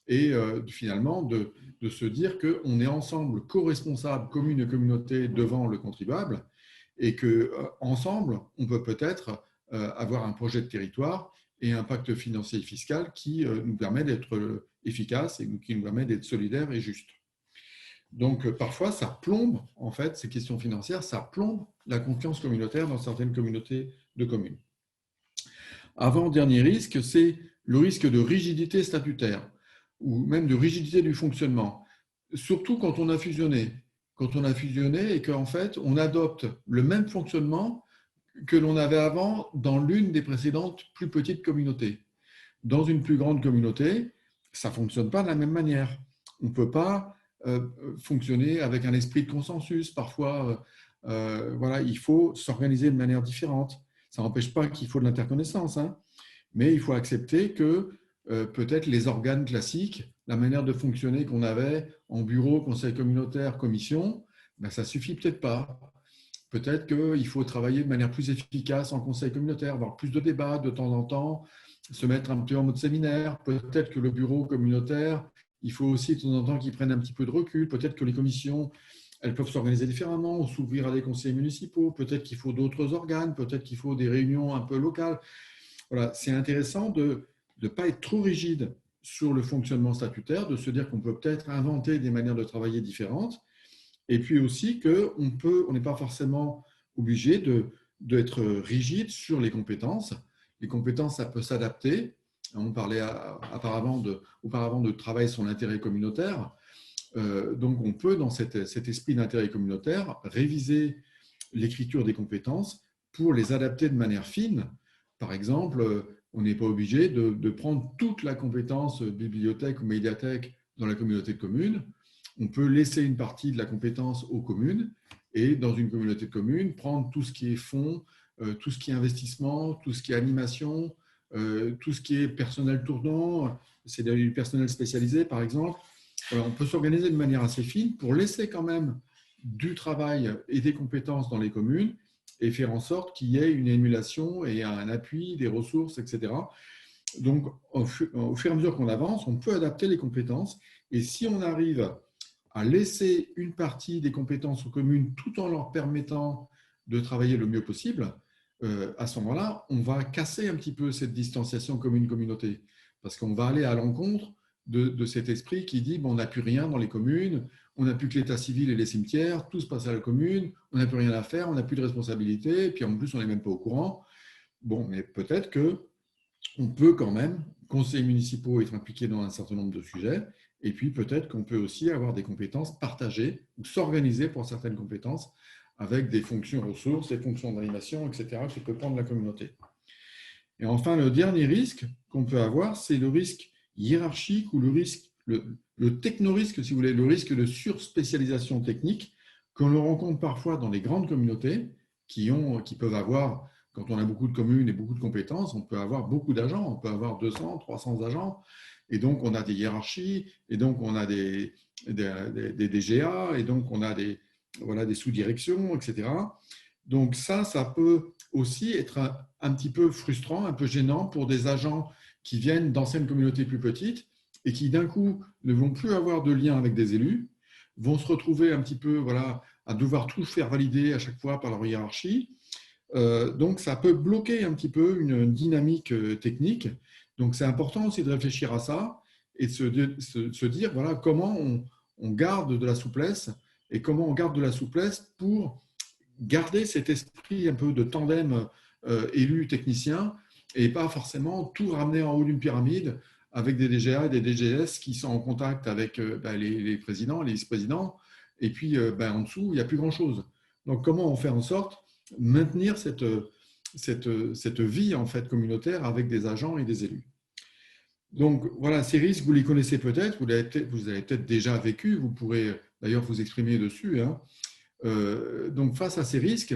E: et finalement de se dire qu'on est ensemble co-responsables, communes et communautés devant le contribuable, et qu'ensemble, on peut peut-être avoir un projet de territoire et un pacte financier et fiscal qui nous permet d'être efficace et qui nous permet d'être solidaires et justes. Donc, parfois, ça plombe, en fait, ces questions financières, ça plombe la confiance communautaire dans certaines communautés de communes. Avant-dernier risque, c'est le risque de rigidité statutaire ou même de rigidité du fonctionnement, surtout quand on a fusionné. Quand on a fusionné et qu'en fait, on adopte le même fonctionnement que l'on avait avant dans l'une des précédentes plus petites communautés. Dans une plus grande communauté, ça ne fonctionne pas de la même manière. On ne peut pas fonctionner avec un esprit de consensus. Parfois, voilà, il faut s'organiser de manière différente. Ça n'empêche pas qu'il faut de l'interconnaissance, hein, mais il faut accepter que peut-être les organes classiques, la manière de fonctionner qu'on avait en bureau, conseil communautaire, commission, ben, ça ne suffit peut-être pas. Peut-être qu'il faut travailler de manière plus efficace en conseil communautaire, avoir plus de débats de temps en temps, se mettre un peu en mode séminaire. Peut-être que le bureau communautaire, il faut aussi de temps en temps qu'ils prennent un petit peu de recul. Peut-être que les commissions, elles peuvent s'organiser différemment ou s'ouvrir à des conseils municipaux. Peut-être qu'il faut d'autres organes. Peut-être qu'il faut des réunions un peu locales. Voilà, c'est intéressant de ne pas être trop rigide sur le fonctionnement statutaire, de se dire qu'on peut peut-être inventer des manières de travailler différentes. Et puis aussi qu'on n'est pas forcément obligé d'être rigide sur les compétences. Les compétences, ça peut s'adapter. On parlait auparavant de travail sur l'intérêt communautaire. Donc, on peut, dans cet esprit d'intérêt communautaire, réviser l'écriture des compétences pour les adapter de manière fine. Par exemple, on n'est pas obligé de prendre toute la compétence bibliothèque ou médiathèque dans la communauté de communes. On peut laisser une partie de la compétence aux communes et dans une communauté de communes, prendre tout ce qui est fonds, tout ce qui est investissement, tout ce qui est animation, tout ce qui est personnel tournant, c'est du personnel spécialisé par exemple. On peut s'organiser de manière assez fine pour laisser quand même du travail et des compétences dans les communes et faire en sorte qu'il y ait une émulation et un appui, des ressources, etc. Donc, au fur et à mesure qu'on avance, on peut adapter les compétences et si on arrive à laisser une partie des compétences aux communes tout en leur permettant de travailler le mieux possible, à ce moment-là, on va casser un petit peu cette distanciation commune-communauté parce qu'on va aller à l'encontre de cet esprit qui dit bon, on n'a plus rien dans les communes, on n'a plus que l'état civil et les cimetières, tout se passe à la commune, on n'a plus rien à faire, on n'a plus de responsabilité, et puis en plus on n'est même pas au courant. Bon, mais peut-être qu'on peut quand même, conseils municipaux, être impliqués dans un certain nombre de sujets, et puis peut-être qu'on peut aussi avoir des compétences partagées ou s'organiser pour certaines compétences avec des fonctions ressources, des fonctions d'animation, etc., que peut prendre la communauté. Et enfin, le dernier risque qu'on peut avoir, c'est le risque hiérarchique ou le techno-risque, si vous voulez, le risque de surspécialisation technique qu'on le rencontre parfois dans les grandes communautés qui peuvent avoir, quand on a beaucoup de communes et beaucoup de compétences, on peut avoir beaucoup d'agents, on peut avoir 200, 300 agents, et donc on a des hiérarchies, et donc on a des DGA, et donc on a des sous-directions, etc. Donc ça peut aussi être un petit peu frustrant, un peu gênant pour des agents qui viennent d'anciennes communautés plus petites et qui d'un coup ne vont plus avoir de lien avec des élus, vont se retrouver un petit peu à devoir tout faire valider à chaque fois par leur hiérarchie. Donc ça peut bloquer un petit peu une dynamique technique. Donc c'est important aussi de réfléchir à ça et de se dire voilà, comment on garde de la souplesse et comment on garde de la souplesse pour garder cet esprit un peu de tandem élu-technicien et pas forcément tout ramener en haut d'une pyramide avec des DGA et des DGS qui sont en contact avec les présidents, les vice-présidents, et puis en dessous, il n'y a plus grand-chose. Donc, comment on fait en sorte de maintenir cette vie en fait, communautaire avec des agents et des élus? Donc, voilà, ces risques, vous les connaissez peut-être, vous avez peut-être déjà vécu, vous pourrez d'ailleurs vous exprimer dessus. Hein. Donc, face à ces risques,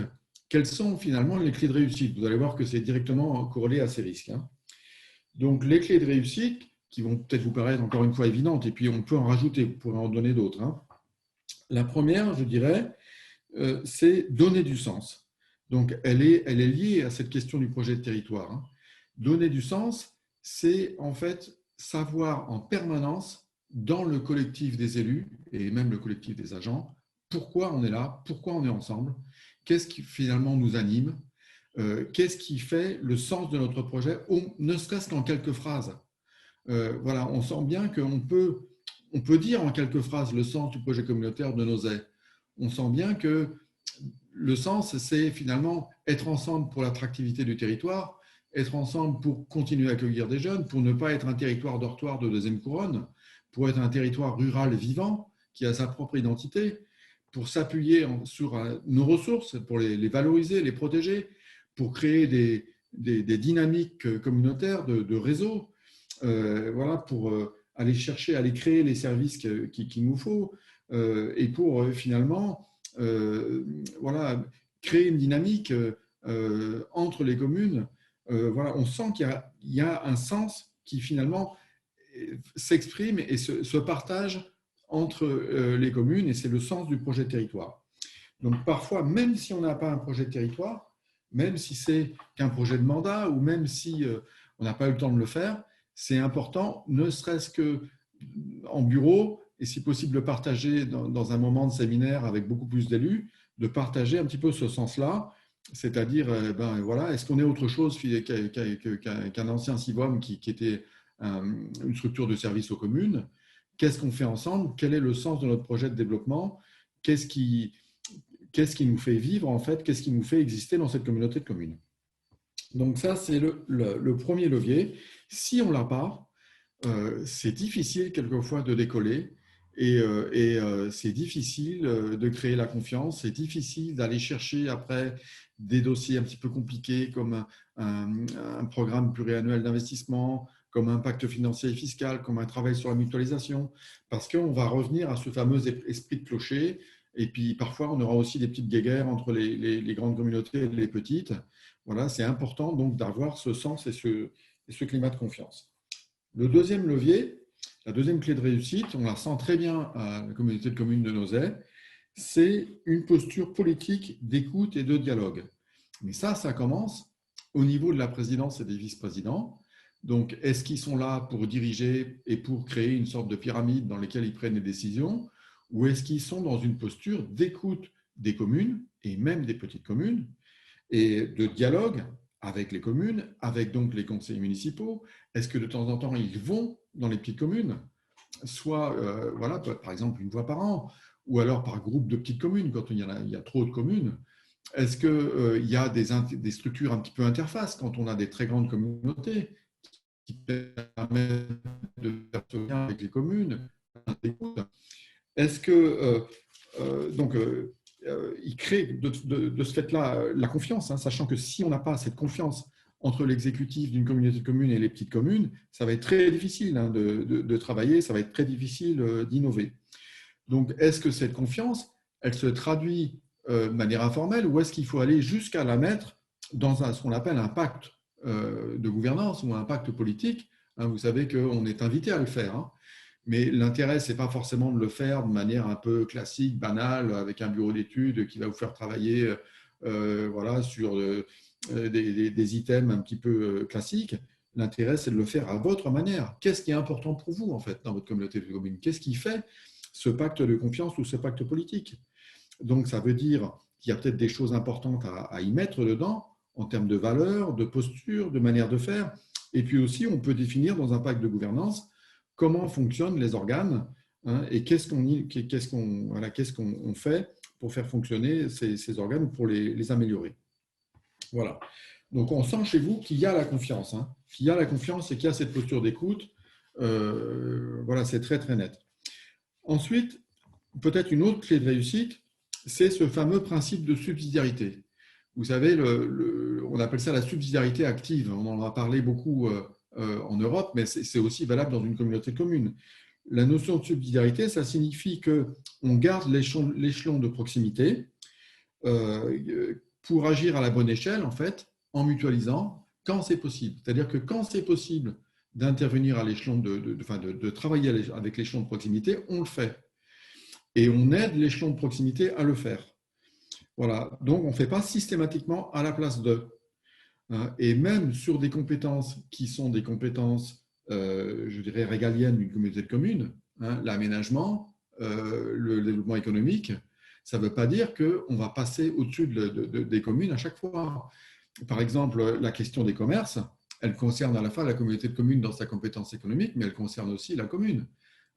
E: quelles sont finalement les clés de réussite? Vous allez voir que c'est directement corrélé à ces risques. Hein. Donc, les clés de réussite, qui vont peut-être vous paraître encore une fois évidentes, et puis on peut en rajouter, vous pourrez en donner d'autres. Hein. La première, je dirais, c'est donner du sens. Donc, elle est liée à cette question du projet de territoire. Hein. Donner du sens, c'est en fait savoir en permanence, dans le collectif des élus, et même le collectif des agents, pourquoi on est là, pourquoi on est ensemble, qu'est-ce qui finalement nous anime, qu'est-ce qui fait le sens de notre projet, ne serait-ce qu'en quelques phrases. Voilà, on sent bien qu'on peut dire en quelques phrases le sens du projet communautaire de Nozay. On sent bien que le sens, c'est finalement être ensemble pour l'attractivité du territoire, être ensemble pour continuer à accueillir des jeunes, pour ne pas être un territoire dortoir de deuxième couronne, pour être un territoire rural vivant qui a sa propre identité, pour s'appuyer sur nos ressources, pour les valoriser, les protéger, pour créer des dynamiques communautaires de réseau, voilà, pour aller chercher, aller créer les services qu'il nous faut, et pour finalement voilà, créer une dynamique entre les communes. Voilà, on sent qu'il y a un sens qui finalement s'exprime et se partage entre les communes, et c'est le sens du projet de territoire. Donc parfois, même si on n'a pas un projet de territoire, même si c'est qu'un projet de mandat, ou même si on n'a pas eu le temps de le faire, c'est important, ne serait-ce qu'en bureau, et si possible de partager dans un moment de séminaire avec beaucoup plus d'élus, de partager un petit peu ce sens-là, c'est-à-dire, voilà, est-ce qu'on est autre chose qu'un ancien CIVOM qui était une structure de service aux communes? Qu'est-ce qu'on fait ensemble? Quel est le sens de notre projet de développement? Qu'est-ce qui nous fait vivre, en fait? Qu'est-ce qui nous fait exister dans cette communauté de communes? Donc ça, c'est le premier levier. Si on ne l'a pas, c'est difficile quelquefois de décoller, et c'est difficile de créer la confiance, c'est difficile d'aller chercher après des dossiers un petit peu compliqués comme un programme pluriannuel d'investissement, comme un pacte financier et fiscal, comme un travail sur la mutualisation, parce qu'on va revenir à ce fameux esprit de clocher, et puis parfois on aura aussi des petites guéguerres entre les grandes communautés et les petites. Voilà, c'est important donc d'avoir ce sens et ce climat de confiance. Le deuxième levier, la deuxième clé de réussite, on la sent très bien à la communauté de communes de Nozay, c'est une posture politique d'écoute et de dialogue. Mais ça commence au niveau de la présidence et des vice-présidents. Donc, est-ce qu'ils sont là pour diriger et pour créer une sorte de pyramide dans laquelle ils prennent les décisions, ou est-ce qu'ils sont dans une posture d'écoute des communes, et même des petites communes, et de dialogue avec les communes, avec donc les conseillers municipaux? Est-ce que de temps en temps, ils vont dans les petites communes, soit voilà, par exemple une fois par an, ou alors par groupe de petites communes, quand il y a trop de communes? Est-ce qu'il y a des structures un petit peu interfaces quand on a des très grandes communautés qui permettent de faire ce lien avec les communes? Est-ce que il crée de ce fait-là la confiance, hein, sachant que si on n'a pas cette confiance entre l'exécutif d'une communauté de communes et les petites communes, ça va être très difficile de travailler, ça va être très difficile d'innover. Donc, est-ce que cette confiance, elle se traduit de manière informelle, ou est-ce qu'il faut aller jusqu'à la mettre dans ce qu'on appelle un pacte de gouvernance ou un pacte politique? Vous savez qu'on est invité à le faire, hein. Mais l'intérêt, ce n'est pas forcément de le faire de manière un peu classique, banale, avec un bureau d'études qui va vous faire travailler voilà, sur des items un petit peu classiques. L'intérêt, c'est de le faire à votre manière. Qu'est-ce qui est important pour vous, en fait, dans votre communauté de communes? Qu'est-ce qui fait ce pacte de confiance ou ce pacte politique? Donc, ça veut dire qu'il y a peut-être des choses importantes à y mettre dedans, en termes de valeurs, de posture, de manière de faire. Et puis aussi, on peut définir dans un pacte de gouvernance comment fonctionnent les organes, hein, et qu'est-ce qu'on fait pour faire fonctionner ces organes ou pour les améliorer. Voilà. Donc, on sent chez vous qu'il y a la confiance, hein, qu'il y a la confiance et qu'il y a cette posture d'écoute. Voilà, c'est très, très net. Ensuite, peut-être une autre clé de réussite, c'est ce fameux principe de subsidiarité. Vous savez, on appelle ça la subsidiarité active. On en a parlé beaucoup en Europe, mais c'est aussi valable dans une communauté de communes. La notion de subsidiarité, ça signifie qu'on garde l'échelon de proximité pour agir à la bonne échelle, en fait, en mutualisant quand c'est possible. C'est-à-dire que quand c'est possible d'intervenir à l'échelon, de travailler avec l'échelon de proximité, on le fait. Et on aide l'échelon de proximité à le faire. Voilà. Donc, on ne fait pas systématiquement à la place d'eux. Et même sur des compétences qui sont des compétences, je dirais, régaliennes d'une communauté de communes, hein, l'aménagement, le développement économique, ça ne veut pas dire qu'on va passer au-dessus des communes à chaque fois. Par exemple, la question des commerces, elle concerne à la fois la communauté de communes dans sa compétence économique, mais elle concerne aussi la commune,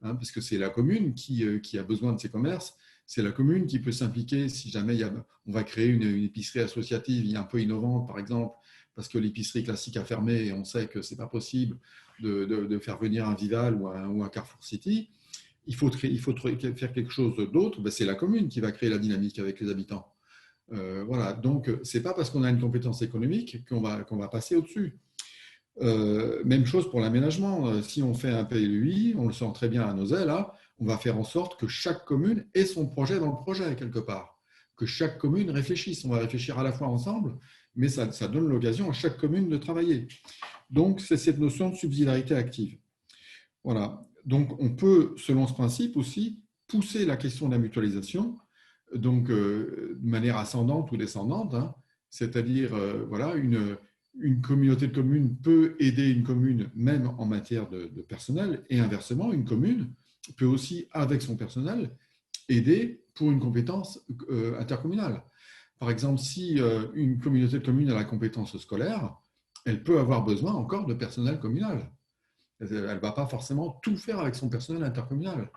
E: hein, parce que c'est la commune qui a besoin de ces commerces. C'est la commune qui peut s'impliquer si jamais on va créer une épicerie associative un peu innovante, par exemple, parce que l'épicerie classique a fermé et on sait que ce n'est pas possible de faire venir un Vival ou un Carrefour City. Il faut faire quelque chose d'autre. Ben, c'est la commune qui va créer la dynamique avec les habitants. Voilà. Donc, ce n'est pas parce qu'on a une compétence économique qu'on va passer au-dessus. Même chose pour l'aménagement. Si on fait un PLUI, on le sent très bien à Nozay, là, on va faire en sorte que chaque commune ait son projet dans le projet, quelque part. que chaque commune réfléchisse. On va réfléchir à la fois ensemble, mais ça donne l'occasion à chaque commune de travailler. Donc, c'est cette notion de subsidiarité active. Voilà. Donc, on peut, selon ce principe aussi, pousser la question de la mutualisation, donc de manière ascendante ou descendante, hein, c'est-à-dire, voilà, une communauté de communes peut aider une commune même en matière de personnel, et inversement, une commune peut aussi, avec son personnel, aider pour une compétence intercommunale. Par exemple, si une communauté de communes a la compétence scolaire, elle peut avoir besoin encore de personnel communal. Elle ne va pas forcément tout faire avec son personnel intercommunal.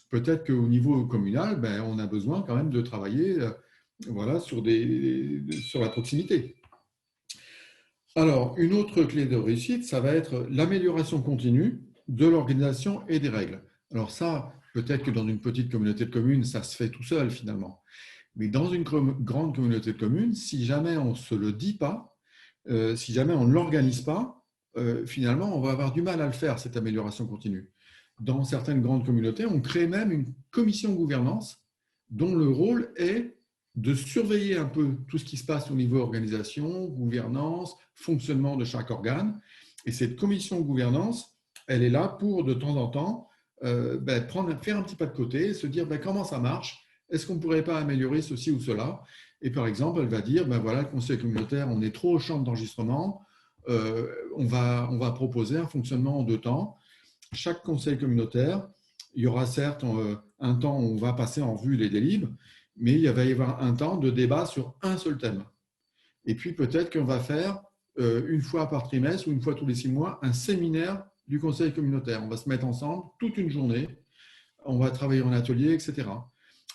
E: Peut-être qu'au niveau communal, ben, on a besoin quand même de travailler voilà, sur la proximité. Alors, une autre clé de réussite, ça va être l'amélioration continue de l'organisation et des règles. Alors ça, peut-être que dans une petite communauté de communes, ça se fait tout seul finalement. Mais dans une grande communauté de communes, si jamais on ne se le dit pas, si jamais on ne l'organise pas, finalement, on va avoir du mal à le faire, cette amélioration continue. Dans certaines grandes communautés, on crée même une commission gouvernance dont le rôle est de surveiller un peu tout ce qui se passe au niveau organisation, gouvernance, fonctionnement de chaque organe. Et cette commission gouvernance, elle est là pour, de temps en temps, faire un petit pas de côté, se dire comment ça marche, est-ce qu'on ne pourrait pas améliorer ceci ou cela? Et par exemple, elle va dire, voilà, le conseil communautaire, on est trop au champ d'enregistrement, on va proposer un fonctionnement en 2 temps. Chaque conseil communautaire, il y aura certes un temps où on va passer en revue les délibres, mais il va y avoir un temps de débat sur un seul thème. Et puis peut-être qu'on va faire une fois par trimestre ou une fois tous les 6 mois un séminaire du conseil communautaire. On va se mettre ensemble toute une journée, on va travailler en atelier, etc.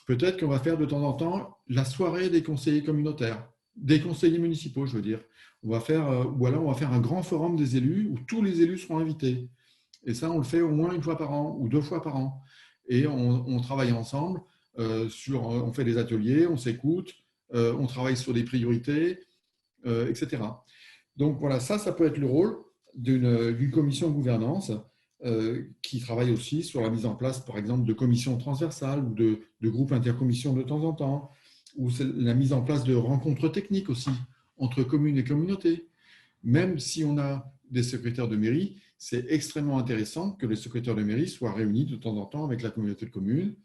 E: Peut-être qu'on va faire de temps en temps la soirée des conseillers communautaires, des conseillers municipaux, je veux dire. Ou alors on va faire un grand forum des élus où tous les élus seront invités. Et ça, on le fait au moins 1 fois par an ou 2 fois par an. Et on travaille ensemble, on fait des ateliers, on s'écoute, on travaille sur des priorités, etc. Donc voilà, ça peut être le rôle d'une commission de gouvernance qui travaille aussi sur la mise en place, par exemple, de commissions transversales ou de groupes intercommissions de temps en temps, ou la mise en place de rencontres techniques aussi entre communes et communautés. Même si on a des secrétaires de mairie, c'est extrêmement intéressant que les secrétaires de mairie soient réunis de temps en temps avec la communauté de communes,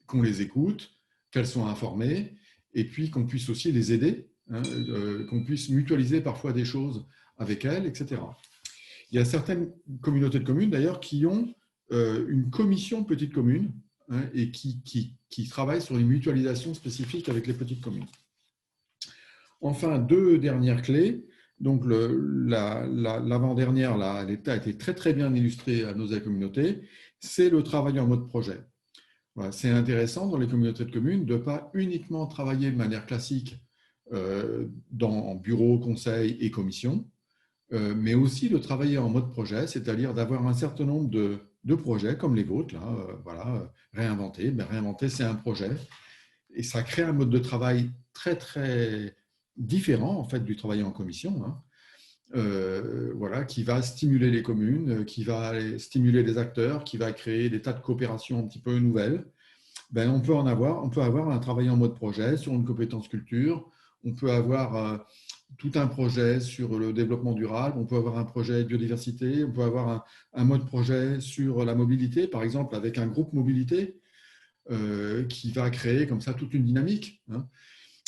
E: qu'on les écoute, qu'elles soient informées, et puis qu'on puisse aussi les aider, hein, qu'on puisse mutualiser parfois des choses avec elles, etc. Il y a certaines communautés de communes, d'ailleurs, qui ont une commission petite commune, hein, et qui travaillent sur les mutualisations spécifiques avec les petites communes. Enfin, 2 dernières clés. Donc, l'avant-dernière, l'État a été très, très bien illustré à nos communautés, c'est le travail en mode projet. Voilà, c'est intéressant dans les communautés de communes de ne pas uniquement travailler de manière classique en bureau, conseil et commission, mais aussi de travailler en mode projet, c'est-à-dire d'avoir un certain nombre de projets comme les vôtres, là, voilà, réinventer. Réinventer, c'est un projet et ça crée un mode de travail très, très différent en fait, du travail en commission, hein. Voilà, qui va stimuler les communes, qui va stimuler les acteurs, qui va créer des tas de coopérations un petit peu nouvelles. On peut avoir un travail en mode projet sur une compétence culture, on peut avoir tout un projet sur le développement durable, on peut avoir un projet biodiversité, on peut avoir un mode projet sur la mobilité, par exemple avec un groupe mobilité qui va créer comme ça toute une dynamique, hein.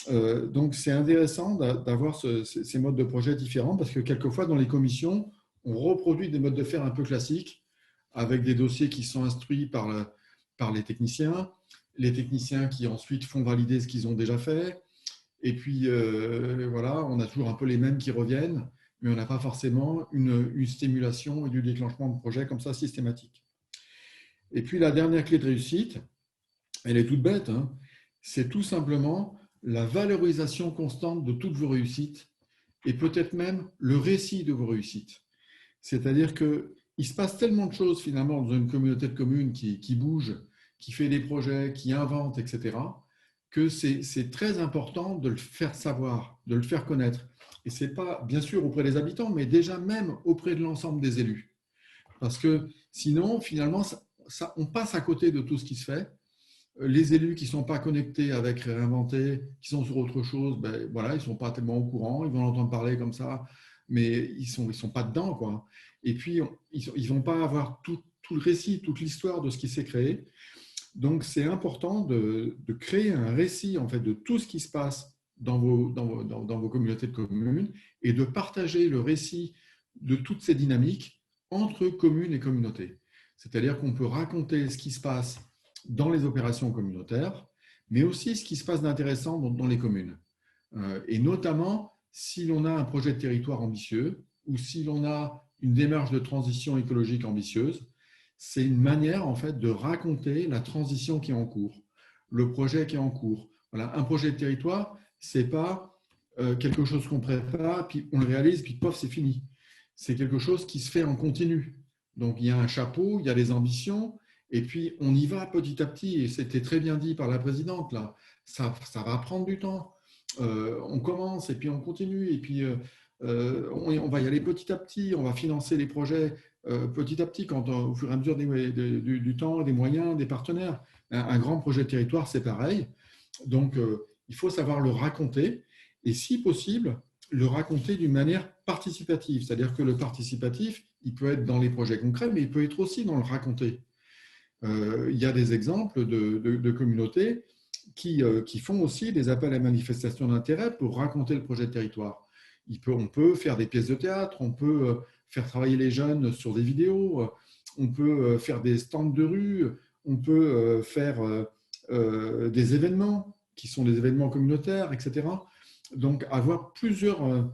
E: Donc, c'est intéressant d'avoir ces modes de projet différents parce que quelquefois, dans les commissions, on reproduit des modes de faire un peu classiques avec des dossiers qui sont instruits par les techniciens qui ensuite font valider ce qu'ils ont déjà fait. Et puis, voilà, on a toujours un peu les mêmes qui reviennent, mais on n'a pas forcément une stimulation et du déclenchement de projet comme ça systématique. Et puis, la dernière clé de réussite, elle est toute bête, hein, c'est tout simplement la valorisation constante de toutes vos réussites et peut-être même le récit de vos réussites. C'est-à-dire qu'il se passe tellement de choses finalement dans une communauté de communes qui bouge, qui fait des projets, qui invente, etc., que c'est très important de le faire savoir, de le faire connaître. Et ce n'est pas, bien sûr, auprès des habitants, mais déjà même auprès de l'ensemble des élus. Parce que sinon, finalement, on passe à côté de tout ce qui se fait. Les élus qui ne sont pas connectés avec Réinventer, qui sont sur autre chose, ben, voilà, ils ne sont pas tellement au courant, ils vont entendre parler comme ça, mais ils sont pas dedans, quoi. Et puis, ils ne vont pas avoir tout le récit, toute l'histoire de ce qui s'est créé. Donc, c'est important de créer un récit en fait, de tout ce qui se passe dans vos communautés de communes et de partager le récit de toutes ces dynamiques entre communes et communautés. C'est-à-dire qu'on peut raconter ce qui se passe dans les opérations communautaires, mais aussi ce qui se passe d'intéressant dans les communes. Et notamment, si l'on a un projet de territoire ambitieux ou si l'on a une démarche de transition écologique ambitieuse, c'est une manière en fait de raconter la transition qui est en cours, le projet qui est en cours. Voilà, un projet de territoire, c'est pas quelque chose qu'on prépare, puis on le réalise, puis pof, c'est fini. C'est quelque chose qui se fait en continu. Donc il y a un chapeau, il y a les ambitions, et puis on y va petit à petit. Et c'était très bien dit par la présidente là. Ça va prendre du temps. On commence et puis on continue, et puis on va y aller petit à petit. On va financer les projets petit à petit, au fur et à mesure du temps, des moyens, des partenaires. Un grand projet de territoire, c'est pareil. Donc, il faut savoir le raconter et, si possible, le raconter d'une manière participative. C'est-à-dire que le participatif, il peut être dans les projets concrets, mais il peut être aussi dans le raconter. Il y a des exemples de communautés qui font aussi des appels à manifestation d'intérêt pour raconter le projet de territoire. On peut faire des pièces de théâtre, on peut faire travailler les jeunes sur des vidéos, on peut faire des stands de rue, on peut faire des événements qui sont des événements communautaires, etc. Donc, avoir plusieurs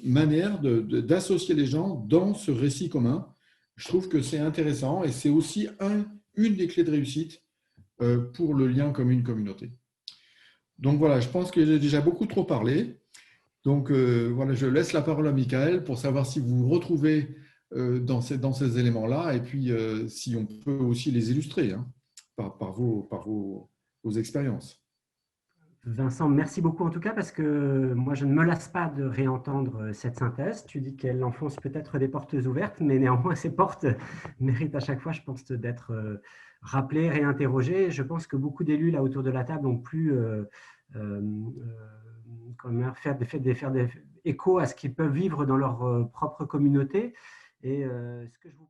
E: manières d'associer les gens dans ce récit commun. Je trouve que c'est intéressant et c'est aussi une des clés de réussite pour le lien commune-communauté. Donc voilà, je pense que j'ai déjà beaucoup trop parlé. Donc voilà, je laisse la parole à Michael pour savoir si vous vous retrouvez dans ces éléments-là et puis si on peut aussi les illustrer hein, par vos expériences.
D: Vincent, merci beaucoup en tout cas parce que moi je ne me lasse pas de réentendre cette synthèse. Tu dis qu'elle enfonce peut-être des portes ouvertes, mais néanmoins ces portes méritent à chaque fois, je pense, d'être rappelées, réinterrogées. Je pense que beaucoup d'élus là autour de la table ont pu faire écho à ce qu'ils peuvent vivre dans leur propre communauté. Et ce que je vous